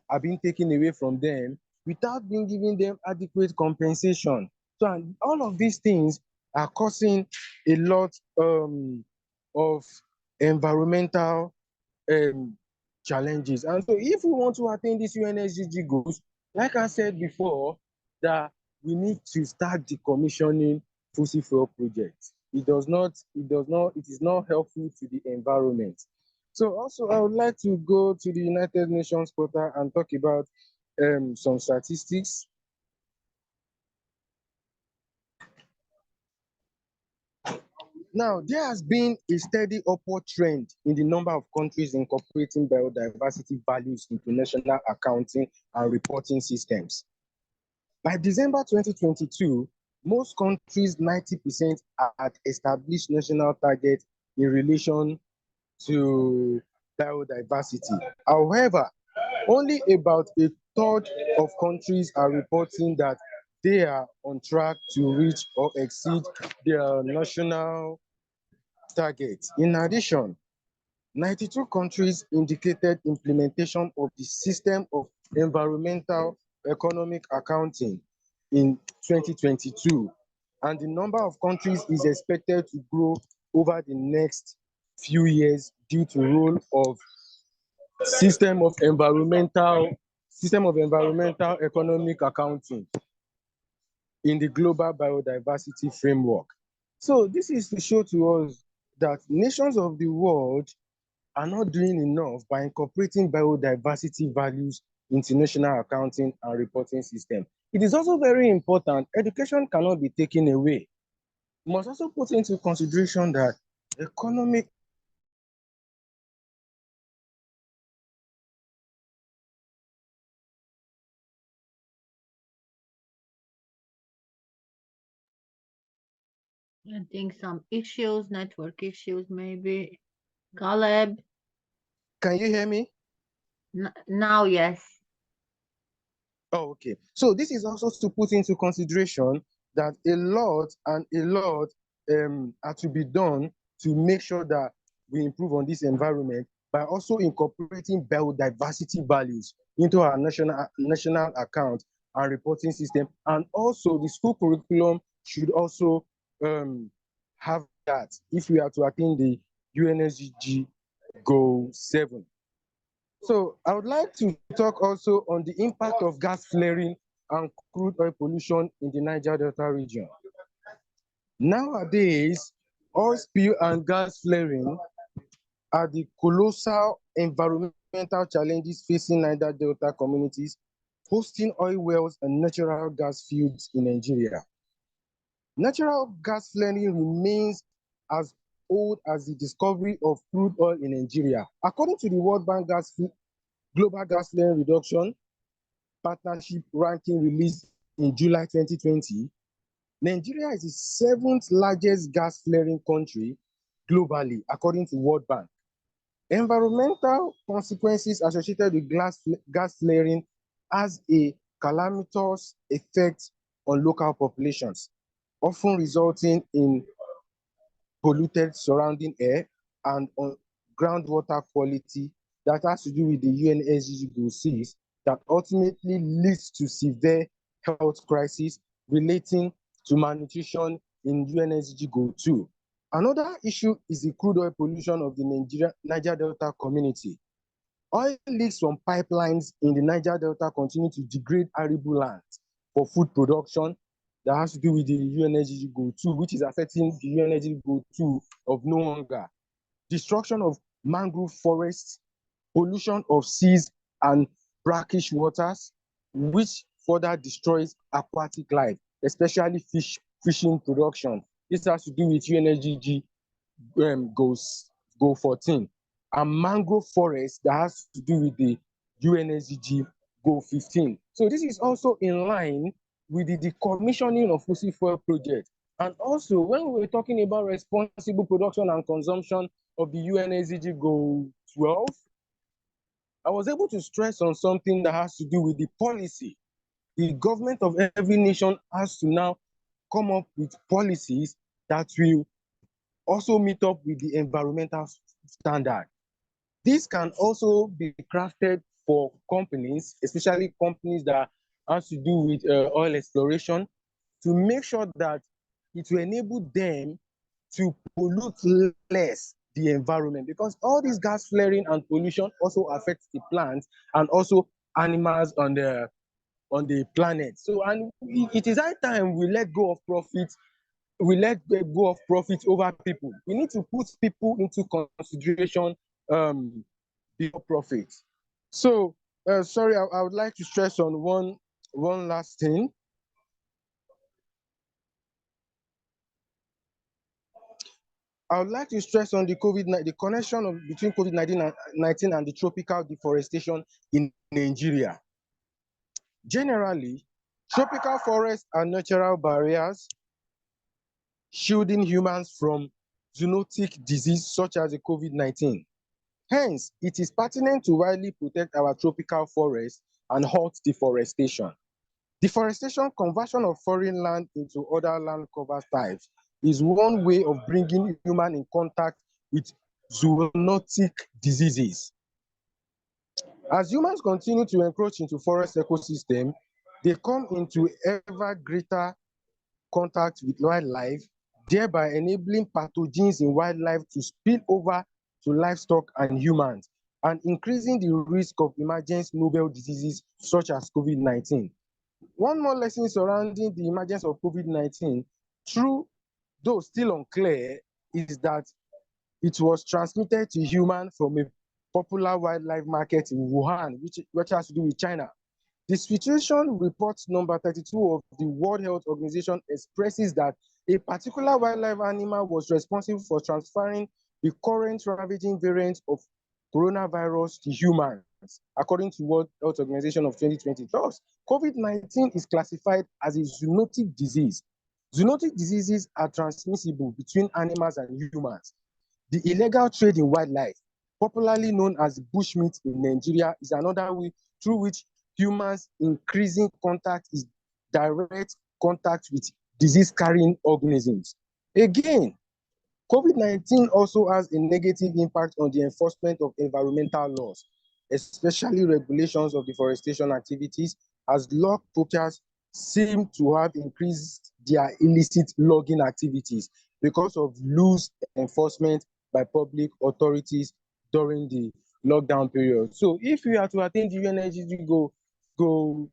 are being taken away from them without being given them adequate compensation. So, and all of these things are causing a lot of environmental challenges. And so if we want to attain these UNSDG goals, like I said before, that we need to start decommissioning fossil fuel projects. It is not helpful to the environment. So also I would like to go to the United Nations portal and talk about some statistics. Now, there has been a steady upward trend in the number of countries incorporating biodiversity values into national accounting and reporting systems. By December 2022, most countries, 90%, had established national targets in relation to biodiversity. However, only about a third of countries are reporting that they are on track to reach or exceed their national targets. In addition, 92 countries indicated implementation of the system of environmental economic accounting in 2022, and the number of countries is expected to grow over the next few years due to the role of system of environmental economic accounting in the global biodiversity framework. So this is to show to us that nations of the world are not doing enough by incorporating biodiversity values into national accounting and reporting system. It is also very important, education cannot be taken away. We must also put into consideration that economic I think some issues, network issues, maybe. Caleb, Can you hear me? now, yes. Oh, okay. So this is also to put into consideration that a lot are to be done to make sure that we improve on this environment by also incorporating biodiversity values into our national account and reporting system. And also the school curriculum should also have that if we are to attain the UNSDG Goal 7. So I would like to talk also on the impact of gas flaring and crude oil pollution in the Niger Delta region. Nowadays, oil spill and gas flaring are the colossal environmental challenges facing Niger Delta communities hosting oil wells and natural gas fields in Nigeria. Natural gas flaring remains as old as the discovery of crude oil in Nigeria. According to the World Bank Global Gas Flaring Reduction Partnership ranking released in July 2020, Nigeria is the 7th largest gas flaring country globally, according to World Bank. Environmental consequences associated with gas flaring has a calamitous effect on local populations, often resulting in polluted surrounding air and on groundwater quality that has to do with the UNSDG Goal 6 that ultimately leads to severe health crisis relating to malnutrition in UNSDG Goal 2. Another issue is the crude oil pollution of the Niger Delta community. Oil leaks from pipelines in the Niger Delta continue to degrade arable land for food production that has to do with the UNSDG Goal 2, which is affecting the UNSDG Goal 2 of no hunger. Destruction of mangrove forests, pollution of seas and brackish waters, which further destroys aquatic life, especially fishing production. This has to do with UNSDG Goal 14, and mangrove forest that has to do with the UNSDG Goal 15. So this is also in line with the decommissioning of fossil fuel projects. And also, when we were talking about responsible production and consumption of the UNSDG Goal 12, I was able to stress on something that has to do with the policy. The government of every nation has to now come up with policies that will also meet up with the environmental standard. This can also be crafted for companies, especially companies that has to do with oil exploration, to make sure that it will enable them to pollute less the environment, because all this gas flaring and pollution also affects the plants and also animals on the planet. So, and it is high time we let go of profit. We let go of profit over people. We need to put people into consideration before profit. So, sorry, I would like to stress on one last thing. I would like to stress on the connection between COVID-19 and the tropical deforestation in Nigeria. Generally, tropical forests are natural barriers shielding humans from zoonotic disease such as the COVID-19. Hence, it is pertinent to widely protect our tropical forests and halt deforestation. Deforestation, conversion of foreign land into other land cover types, is one way of bringing humans in contact with zoonotic diseases. As humans continue to encroach into forest ecosystem, they come into ever greater contact with wildlife, thereby enabling pathogens in wildlife to spill over to livestock and humans. and increasing the risk of emergence novel diseases such as COVID-19. One more lesson surrounding the emergence of COVID-19, true though still unclear, is that it was transmitted to humans from a popular wildlife market in Wuhan, which has to do with China. The situation report number 32 of the World Health Organization expresses that a particular wildlife animal was responsible for transferring the current ravaging variant of coronavirus to humans, according to World Health Organization of 2020. Thus, COVID-19 is classified as a zoonotic disease. Zoonotic diseases are transmissible between animals and humans. The illegal trade in wildlife, popularly known as bushmeat in Nigeria, is another way through which humans increasing contact is direct contact with disease-carrying organisms. Again, COVID-19 also has a negative impact on the enforcement of environmental laws, especially regulations of deforestation activities, as log poachers seem to have increased their illicit logging activities because of loose enforcement by public authorities during the lockdown period. So if we are to attain the UNSDG go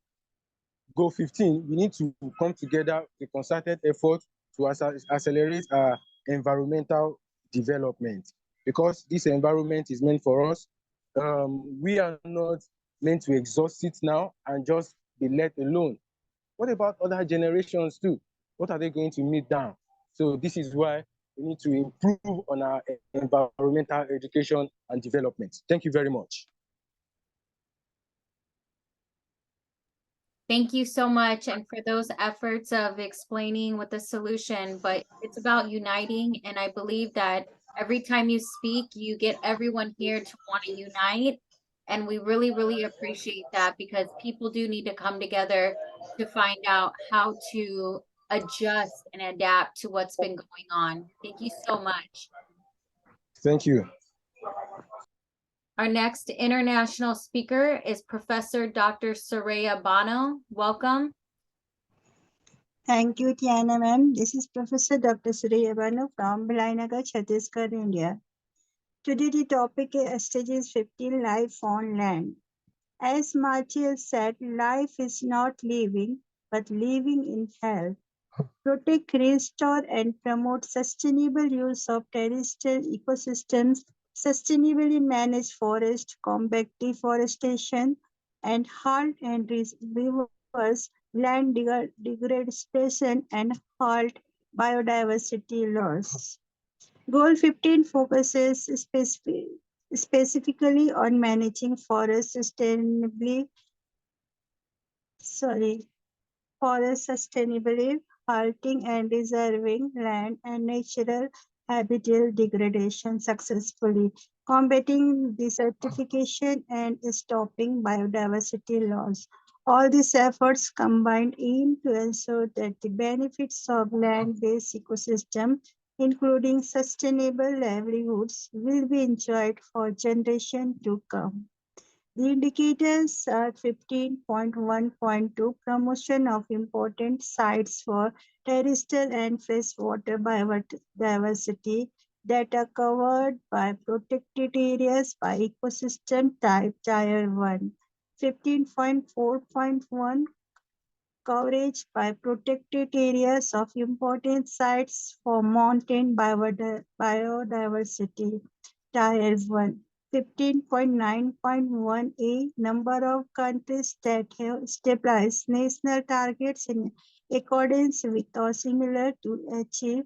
15, we need to come together a concerted effort to accelerate our environmental development, because this environment is meant for us. We are not meant to exhaust it now and just be let alone. What about other generations too? What are they going to meet down? So this is why we need to improve on our environmental education and development. Thank you very much. Thank you so much, and for those efforts of explaining what the solution, but it's about uniting, and I believe that every time you speak, you get everyone here to want to unite, and we really, really appreciate that, because people do need to come together to find out how to adjust and adapt to what's been going on. Thank you so much. Thank you. Our next international speaker is Professor Dr. Soraya Bano. Welcome. Thank you, Tiana ma'am. This is Professor Dr. Surya Banu from Belainagar, Chhattisgarh, India. Today the topic is SDGs 15, Life on Land. As Martial said, life is not living, but living in health. Protect, restore, and promote sustainable use of terrestrial ecosystems, sustainably manage forest, combat deforestation, and halt and reverse land degradation and halt biodiversity loss. Goal 15 focuses specifically on managing forest sustainably, halting and reserving land and natural habitat degradation successfully, combating desertification and stopping biodiversity loss. All these efforts combined aim to ensure that the benefits of land-based ecosystem, including sustainable livelihoods, will be enjoyed for generations to come. The indicators are 15.1.2, promotion of important sites for terrestrial and freshwater biodiversity that are covered by protected areas by ecosystem type Tier 1. 15.4.1, coverage by protected areas of important sites for mountain biodiversity Tier 1. 15.9.1a, number of countries that have established national targets in accordance with or similar to achieve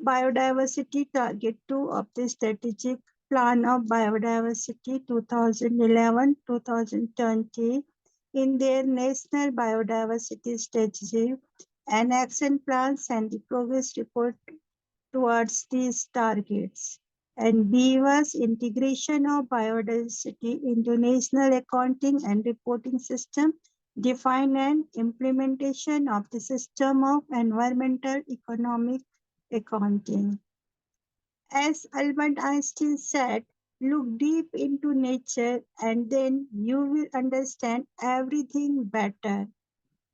biodiversity target 2 of the strategic plan of biodiversity 2011-2020 in their national biodiversity strategy and action plans and the progress report towards these targets. And B was integration of biodiversity into national accounting and reporting system, define and implementation of the system of environmental economic accounting. As Albert Einstein said, look deep into nature and then you will understand everything better.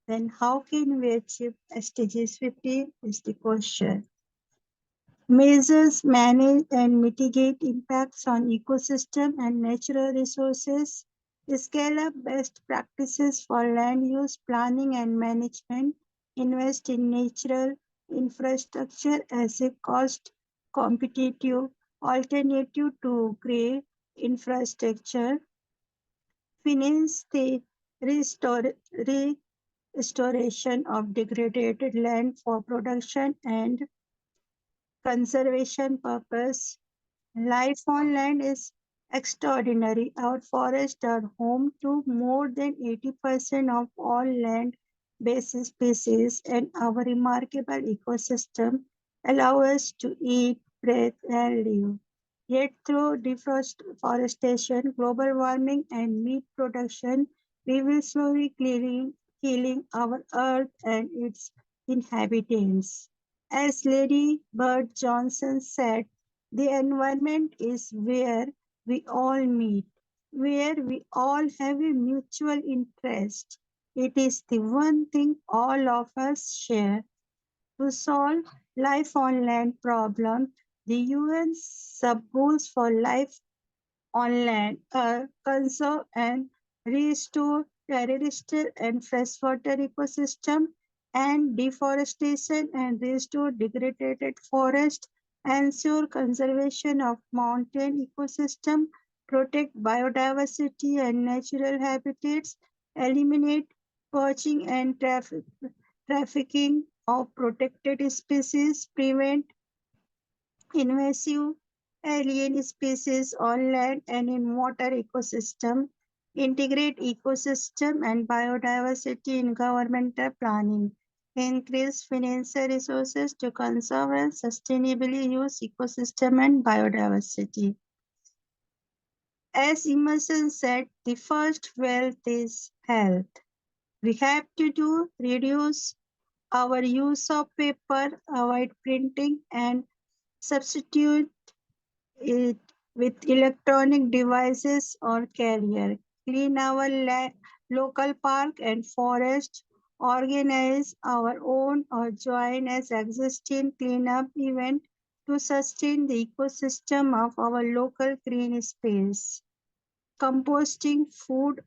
Then how can we achieve SDGs 15 is the question. Measures manage and mitigate impacts on ecosystem and natural resources. Scale up best practices for land use planning and management. Invest in natural infrastructure as a cost competitive alternative to grey infrastructure. Finance the restore, restoration of degraded land for production and conservation purpose. Life on land is extraordinary. Our forests are home to more than 80% of all land-based species, and our remarkable ecosystem allow us to eat, breathe, and live. Yet through deforestation, global warming, and meat production, we will slowly killing our earth and its inhabitants. As Lady Bird Johnson said, the environment is where we all meet, where we all have a mutual interest. It is the one thing all of us share. To solve life on land problem, the UN sub-goals for life on land are conserve and restore terrestrial and freshwater ecosystem and deforestation and restore degraded forest, ensure conservation of mountain ecosystem, protect biodiversity and natural habitats, eliminate poaching and trafficking of protected species, prevent invasive alien species on land and in water ecosystem, integrate ecosystem and biodiversity in governmental planning, increase financial resources to conserve and sustainably use ecosystem and biodiversity. As Emerson said, the first wealth is health. We have to reduce our use of paper, avoid printing, and substitute it with electronic devices or carrier. Clean our local park and forest. Organize our own or join as existing cleanup event to sustain the ecosystem of our local green space. Composting food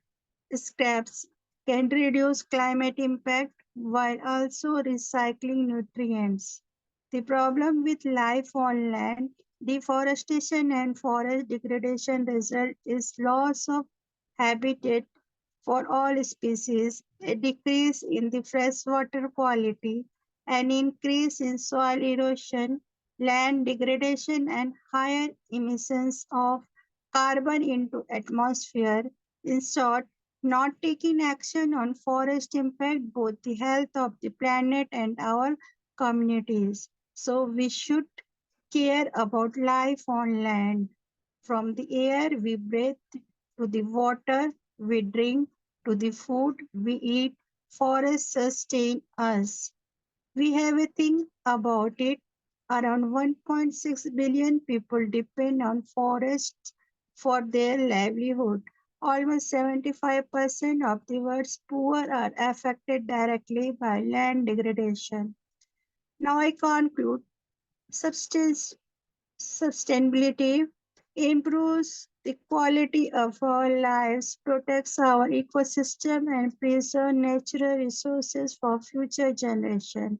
scraps can reduce climate impact while also recycling nutrients. The problem with life on land, deforestation and forest degradation result is loss of habitat for all species, a decrease in the freshwater quality, an increase in soil erosion, land degradation, and higher emissions of carbon into atmosphere. In short, not taking action on forest impact both the health of the planet and our communities. So we should care about life on land, from the air we breathe to the water we drink to the food we eat. Forests sustain us. We have a think about it. Around 1.6 billion people depend on forests for their livelihood. Almost 75% of the world's poor are affected directly by land degradation. Now I conclude. Sustainability improves the quality of our lives, protects our ecosystem, and preserves natural resources for future generations.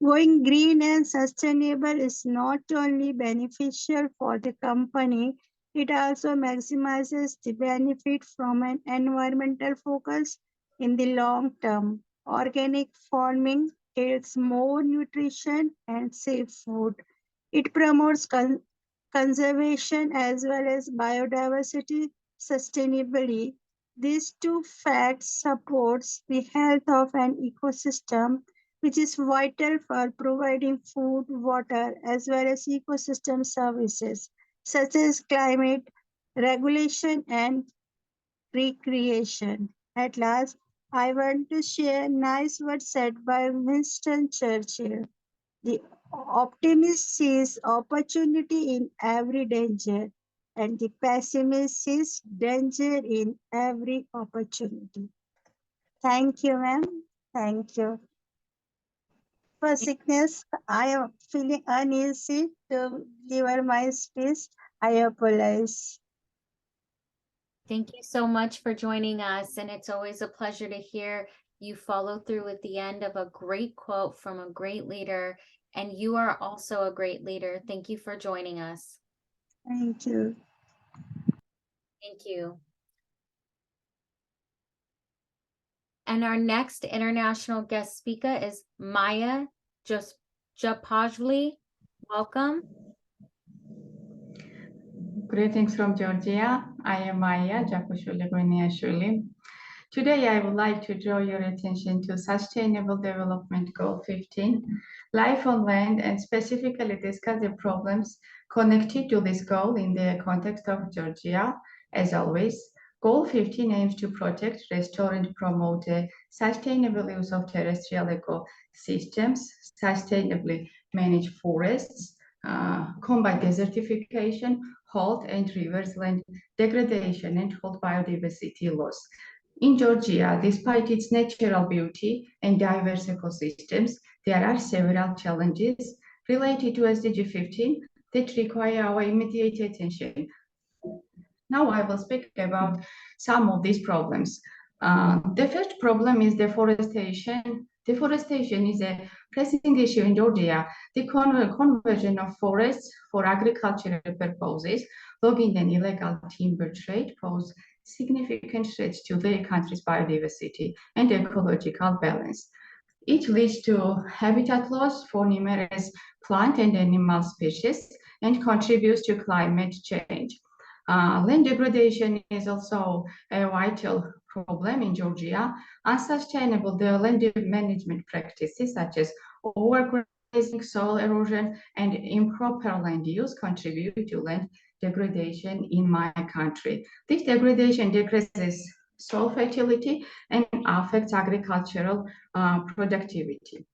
Going green and sustainable is not only beneficial for the company, it also maximizes the benefit from an environmental focus in the long term. Organic farming yields more nutrition and safe food. It promotes conservation as well as biodiversity sustainably. These two facts supports the health of an ecosystem, which is vital for providing food, water, as well as ecosystem services, such as climate regulation and recreation. At last, I want to share nice words said by Winston Churchill. The optimist sees opportunity in every danger, and the pessimist sees danger in every opportunity. Thank you, ma'am. Thank you. for sickness. I am feeling uneasy to deliver my speech. I apologize. Thank you so much for joining us, and it's always a pleasure to hear you follow through at the end of a great quote from a great leader, and you are also a great leader. Thank you for joining us. Thank you. Thank you. And our next international guest speaker is Maya Japajli. Welcome. Greetings from Georgia. I am Maya Japashvili. Today, I would like to draw your attention to Sustainable Development Goal 15, Life on Land, and specifically discuss the problems connected to this goal in the context of Georgia. As always, Goal 15 aims to protect, restore, and promote a sustainable use of terrestrial ecosystems, sustainably manage forests, combat desertification, halt and reverse land degradation, and halt biodiversity loss. In Georgia, despite its natural beauty and diverse ecosystems, there are several challenges related to SDG 15 that require our immediate attention. Now I will speak about some of these problems. The first problem is deforestation. Deforestation is a pressing issue in Georgia. The conversion of forests for agricultural purposes, logging and illegal timber trade pose significant threats to the country's biodiversity and ecological balance. It leads to habitat loss for numerous plant and animal species and contributes to climate change. Land degradation is also a vital problem in Georgia. Unsustainable land management practices such as overgrazing, soil erosion, and improper land use contribute to land degradation in my country. This degradation decreases soil fertility and affects agricultural productivity.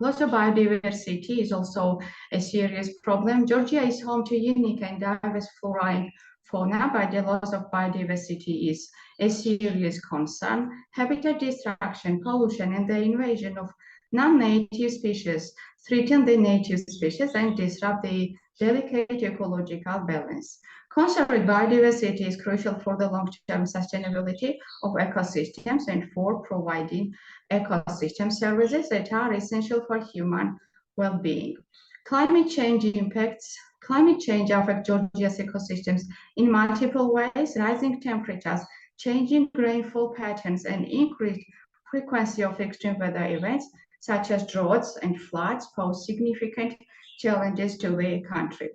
Loss of biodiversity is also a serious problem. Georgia is home to unique and diverse flora and fauna, but the loss of biodiversity is a serious concern. Habitat destruction, pollution, and the invasion of non-native species threaten the native species and disrupt the delicate ecological balance. Conserving biodiversity is crucial for the long-term sustainability of ecosystems and for providing ecosystem services that are essential for human well-being. Climate change affects Georgia's ecosystems in multiple ways. Rising temperatures, changing rainfall patterns, and increased frequency of extreme weather events such as droughts and floods pose significant challenges to the country.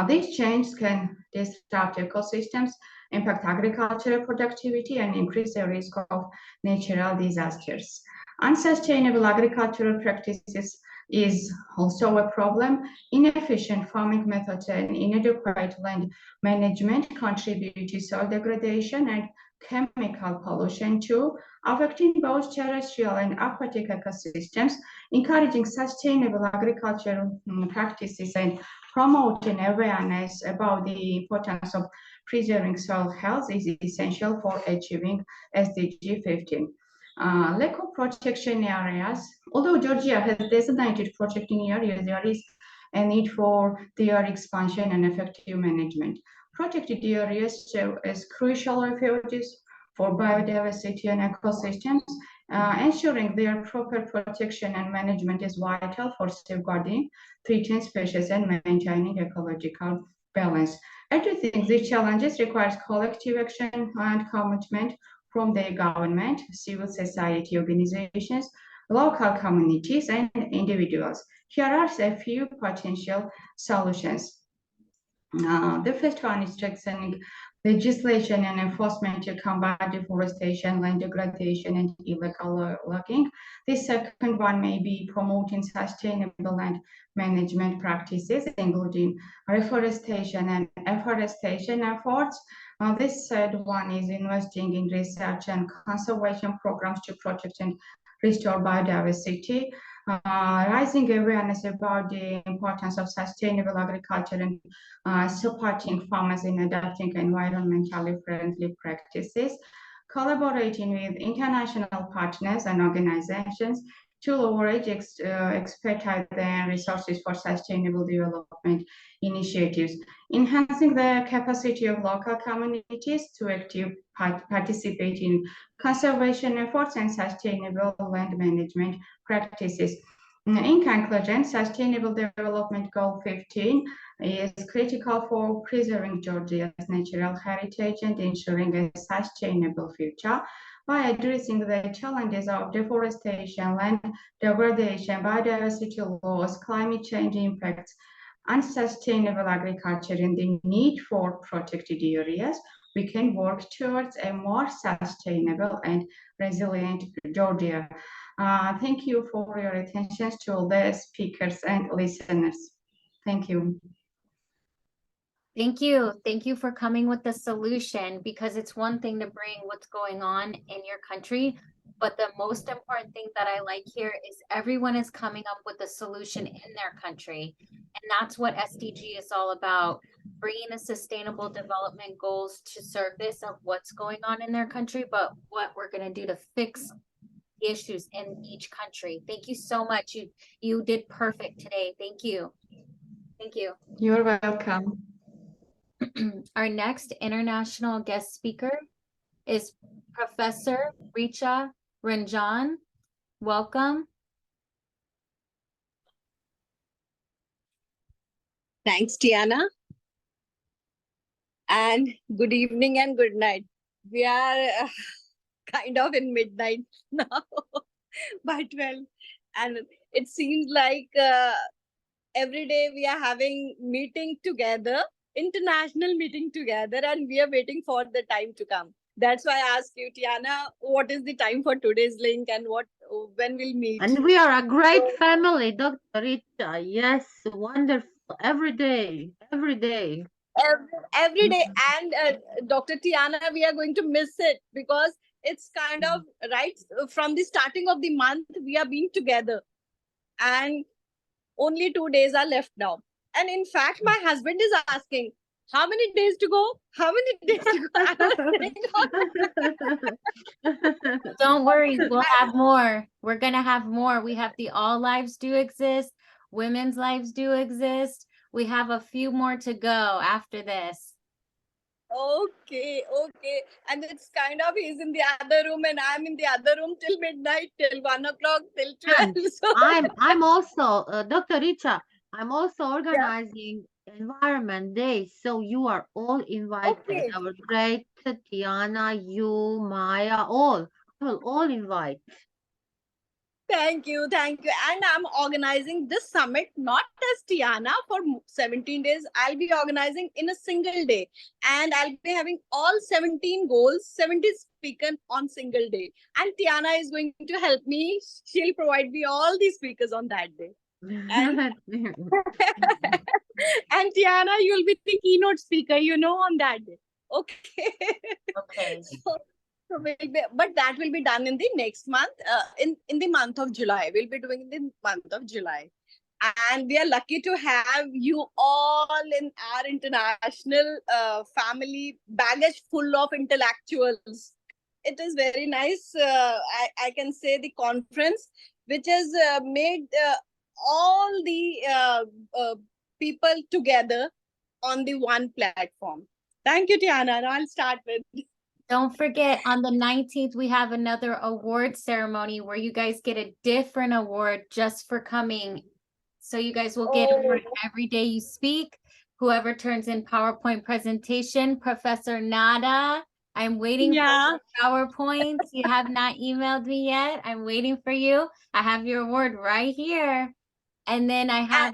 These changes can disrupt ecosystems, impact agricultural productivity, and increase the risk of natural disasters. Unsustainable agricultural practices is also a problem. Inefficient farming methods and inadequate land management contribute to soil degradation and chemical pollution too, affecting both terrestrial and aquatic ecosystems. Encouraging sustainable agricultural practices and promoting awareness about the importance of preserving soil health is essential for achieving SDG 15. Lack of protection areas. Although Georgia has designated protecting areas, there is a need for their expansion and effective management. Protected areas serve as crucial refuges for biodiversity and ecosystems. Ensuring their proper protection and management is vital for safeguarding threatened species and maintaining ecological balance. Addressing these challenges requires collective action and commitment from the government, civil society organizations, local communities, and individuals. Here are a few potential solutions. The first one is strengthening legislation and enforcement to combat deforestation, land degradation, and illegal logging. The second one may be promoting sustainable land management practices, including reforestation and afforestation efforts. This third one is investing in research and conservation programs to protect and restore biodiversity. Raising awareness about the importance of sustainable agriculture and supporting farmers in adopting environmentally friendly practices, collaborating with international partners and organizations to leverage expertise and resources for sustainable development initiatives, enhancing the capacity of local communities to actively participate in conservation efforts and sustainable land management practices. In conclusion, Sustainable Development Goal 15 is critical for preserving Georgia's natural heritage and ensuring a sustainable future by addressing the challenges of deforestation, land degradation, biodiversity loss, climate change impacts, unsustainable agriculture, and the need for protected areas. We can work towards a more sustainable and resilient Georgia. Thank you for your attention to all the speakers and listeners. Thank you. Thank you. Thank you for coming with the solution, because it's one thing to bring what's going on in your country, but the most important thing that I like here is everyone is coming up with a solution in their country. And that's what SDG is all about, bringing the sustainable development goals to surface of what's going on in their country, but what we're going to do to fix the issues in each country. Thank you so much. You did perfect today. Thank you. Thank you. You're welcome. Our next international guest speaker is Professor Richa Ranjan. Welcome. Thanks, Tiana. And good evening and good night. We are kind of in midnight now, by 12. And it seems like every day we are having meeting together, international meeting together, and we are waiting for the time to come. That's why I asked you, Tiana, what is the time for today's link and when we'll meet? And we are a great family, Dr. Richa. Yes, wonderful. Every day, every day. Every day. And Dr. Tiana, we are going to miss it because it's kind of right from the starting of the month, we are being together. And only 2 days are left now. And in fact, my husband is asking, how many days to go? How many days to go? Don't worry, we'll have more. We're going to have more. We have the All Lives Do Exist. Women's Lives Do Exist. We have a few more to go after this. Okay. And it's kind of, he's in the other room and I'm in the other room till midnight, till 1 o'clock, till 12. So I'm also, Dr. Richa, I'm also organizing Environment Day. So you are all invited. Okay. Our great Tiana, you, Maya, all. I will all invite. Thank you. And I'm organizing this summit, not as Tiana, for 17 days. I'll be organizing in a single day. And I'll be having all 17 goals, 70 speakers on single day. And Tiana is going to help me. She'll provide me all the speakers on that day. And Tiana, you'll be the keynote speaker, on that day. Okay. Okay. But that will be done in the next month, in the month of July. We'll be doing in the month of July. And we are lucky to have you all in our international family baggage full of intellectuals. It is very nice. I can say the conference, which has made all the people together on the one platform. Thank you, Tiana. Now I'll start with. Don't forget, on the 19th, we have another award ceremony where you guys get a different award just for coming. So you guys will get an award every day you speak. Whoever turns in PowerPoint presentation, Professor Nada, I'm waiting for your PowerPoints. You have not emailed me yet. I'm waiting for you. I have your award right here. And then I have...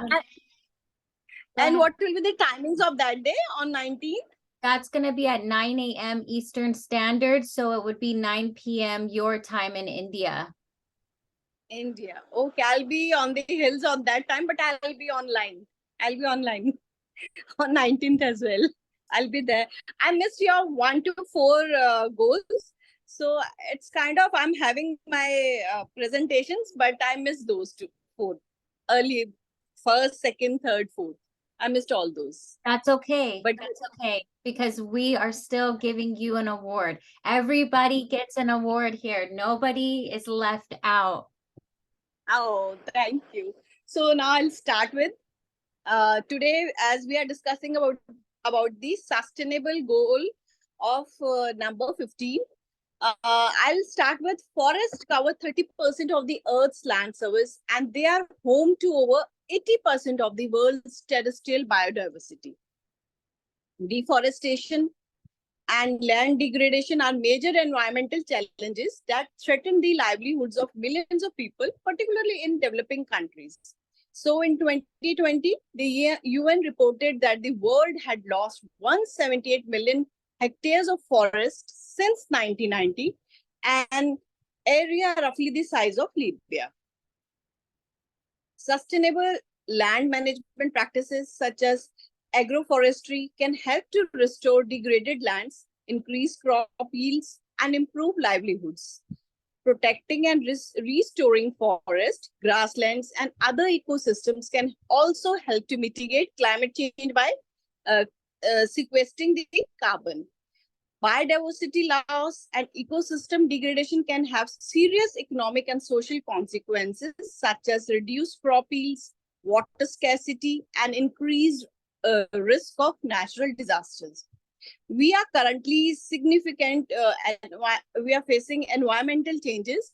And what will be the timings of that day on 19th? That's going to be at 9 a.m. Eastern Standard. So it would be 9 p.m. your time in India. India. Okay, I'll be on the hills on that time, but I'll be online. On 19th as well. I'll be there. I missed your 1 to 4 goals. So it's kind of, I'm having my presentations, but I missed those 4. Early, 1st, 2nd, 3rd, 4th. I missed all those. That's okay. But that's okay, because we are still giving you an award. Everybody gets an award here. Nobody is left out. Oh, thank you. So now I'll start with today, as we are discussing about the sustainable goal of number 15. I'll start with forests cover 30% of the Earth's land surface, and they are home to over 80% of the world's terrestrial biodiversity. Deforestation and land degradation are major environmental challenges that threaten the livelihoods of millions of people, particularly in developing countries. So in 2020, the UN reported that the world had lost 178 million hectares of forest since 1990, an area roughly the size of Libya. Sustainable land management practices such as agroforestry can help to restore degraded lands, increase crop yields, and improve livelihoods. Protecting and restoring forests, grasslands, and other ecosystems can also help to mitigate climate change by sequestering the carbon. Biodiversity loss and ecosystem degradation can have serious economic and social consequences, such as reduced crop yields, water scarcity, and increased risk of natural disasters. We are currently we are facing environmental changes,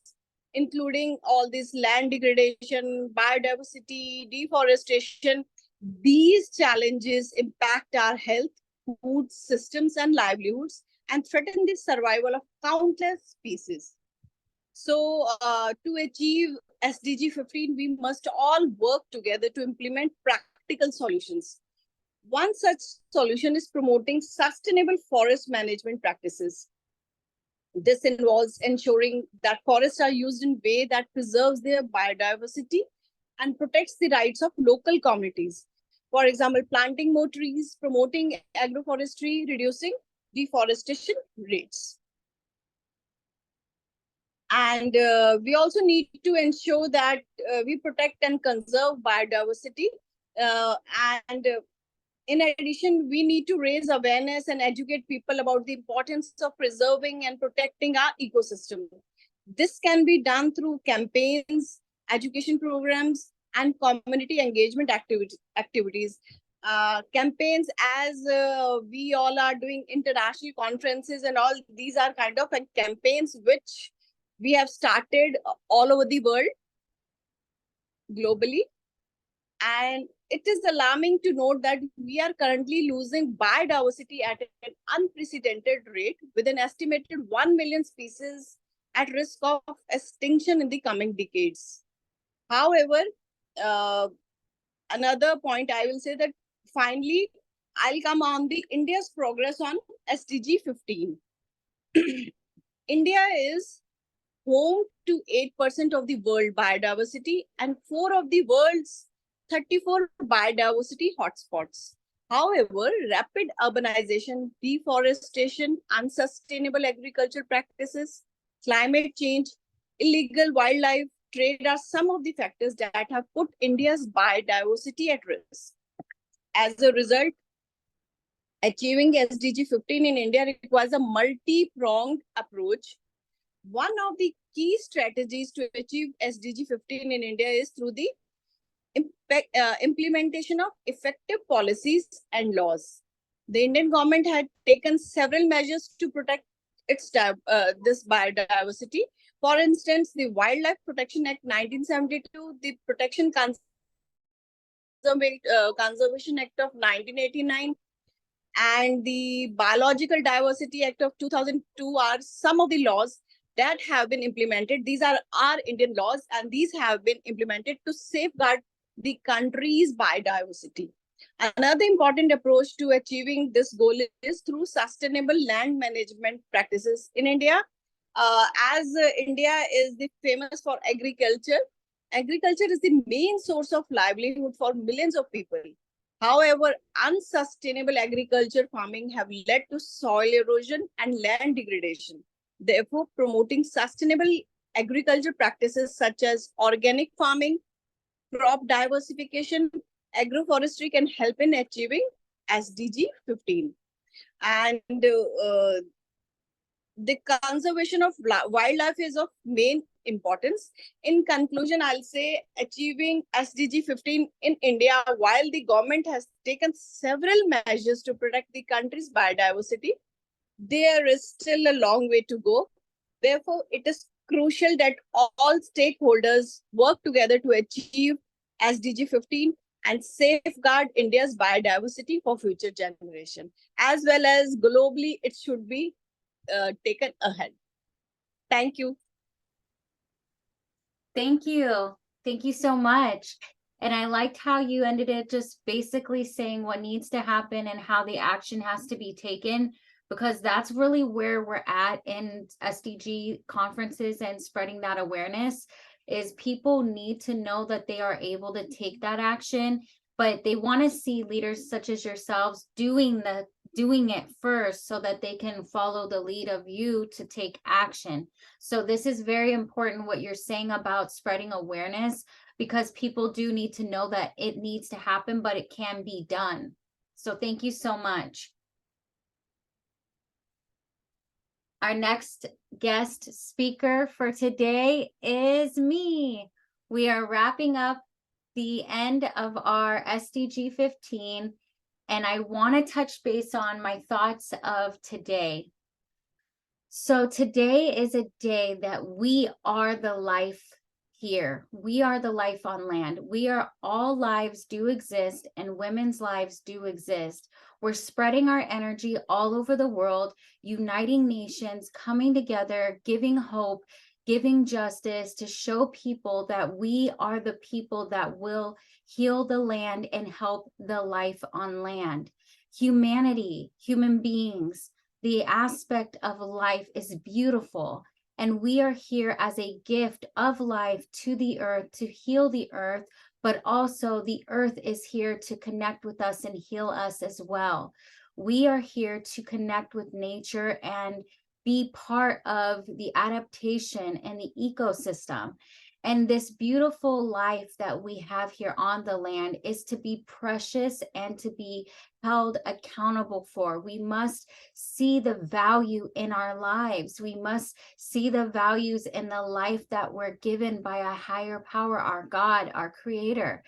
including all this land degradation, biodiversity, deforestation. These challenges impact our health, food systems, and livelihoods, and threaten the survival of countless species. So to achieve SDG 15, we must all work together to implement practical solutions. One such solution is promoting sustainable forest management practices. This involves ensuring that forests are used in a way that preserves their biodiversity and protects the rights of local communities. For example, planting more trees, promoting agroforestry, reducing deforestation rates. And we also need to ensure that we protect and conserve biodiversity. In addition, we need to raise awareness and educate people about the importance of preserving and protecting our ecosystem. This can be done through campaigns, education programs, and community engagement activities. Campaigns, as we all are doing international conferences and all, these are kind of campaigns which we have started all over the world, globally. And it is alarming to note that we are currently losing biodiversity at an unprecedented rate, with an estimated 1 million species at risk of extinction in the coming decades. However, another point I will say that finally, I'll come on the India's progress on SDG 15. India is home to 8% of the world biodiversity and 4 of the world's 34 biodiversity hotspots. However, rapid urbanization, deforestation, unsustainable agricultural practices, climate change, illegal wildlife trade are some of the factors that have put India's biodiversity at risk. As a result, achieving SDG 15 in India requires a multi-pronged approach. One of the key strategies to achieve SDG 15 in India is through the implementation of effective policies and laws. The Indian government had taken several measures to protect its this biodiversity. For instance, the Wildlife Protection Act 1972, the Protection Conservation Act of 1989, and the Biological Diversity Act of 2002 are some of the laws that have been implemented. These are our Indian laws, and these have been implemented to safeguard the country's biodiversity. Another important approach to achieving this goal is through sustainable land management practices. In India, as India is famous for agriculture, agriculture is the main source of livelihood for millions of people. However, unsustainable agriculture farming have led to soil erosion and land degradation. Therefore, promoting sustainable agriculture practices such as organic farming, crop diversification, agroforestry can help in achieving SDG 15. And the conservation of wildlife is of main importance. In conclusion, I'll say achieving SDG 15 in India, while the government has taken several measures to protect the country's biodiversity, there is still a long way to go. Therefore, it is crucial that all stakeholders work together to achieve SDG 15 and safeguard India's biodiversity for future generation. As well as globally, it should be taken ahead. Thank you. Thank you. Thank you so much. And I liked how you ended it just basically saying what needs to happen and how the action has to be taken, because that's really where we're at in SDG conferences and spreading that awareness is people need to know that they are able to take that action, but they want to see leaders such as yourselves doing it first so that they can follow the lead of you to take action. So this is very important what you're saying about spreading awareness, because people do need to know that it needs to happen, but it can be done. So thank you so much. Our next guest speaker for today is me. We are wrapping up the end of our SDG 15, and I want to touch base on my thoughts of today. So today is a day that we are the life here. We are the life on land. All lives do exist, and women's lives do exist. We're spreading our energy all over the world, uniting nations, coming together, giving hope, giving justice to show people that we are the people that will heal the land and help the life on land. Humanity, human beings, the aspect of life is beautiful. And we are here as a gift of life to the earth, to heal the earth, but also the earth is here to connect with us and heal us as well. We are here to connect with nature and be part of the adaptation and the ecosystem. And this beautiful life that we have here on the land is to be precious and to be held accountable for. We must see the value in our lives. We must see the values in the life that we're given by a higher power, our God, our creator.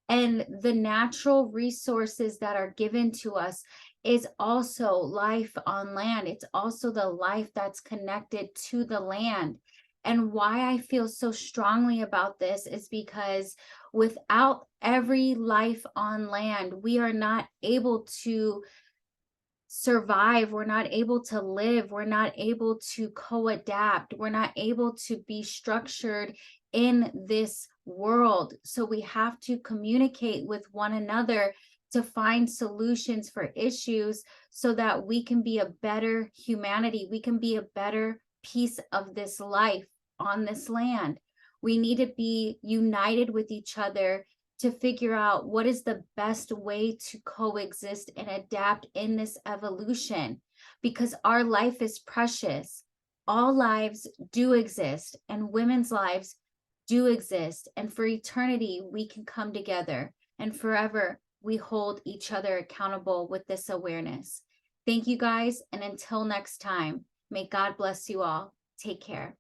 And the natural resources that are given to us is also life on land. It's also the life that's connected to the land. And why I feel so strongly about this is because without every life on land, we are not able to survive. We're not able to live. We're not able to co-adapt. We're not able to be structured in this world. So we have to communicate with one another to find solutions for issues so that we can be a better humanity. We can be a better piece of this life on this land. We need to be united with each other to figure out what is the best way to coexist and adapt in this evolution, because our life is precious. All lives do exist, and women's lives do exist. And for eternity, we can come together, and forever we hold each other accountable with this awareness. Thank you guys. And until next time, may God bless you all. Take care.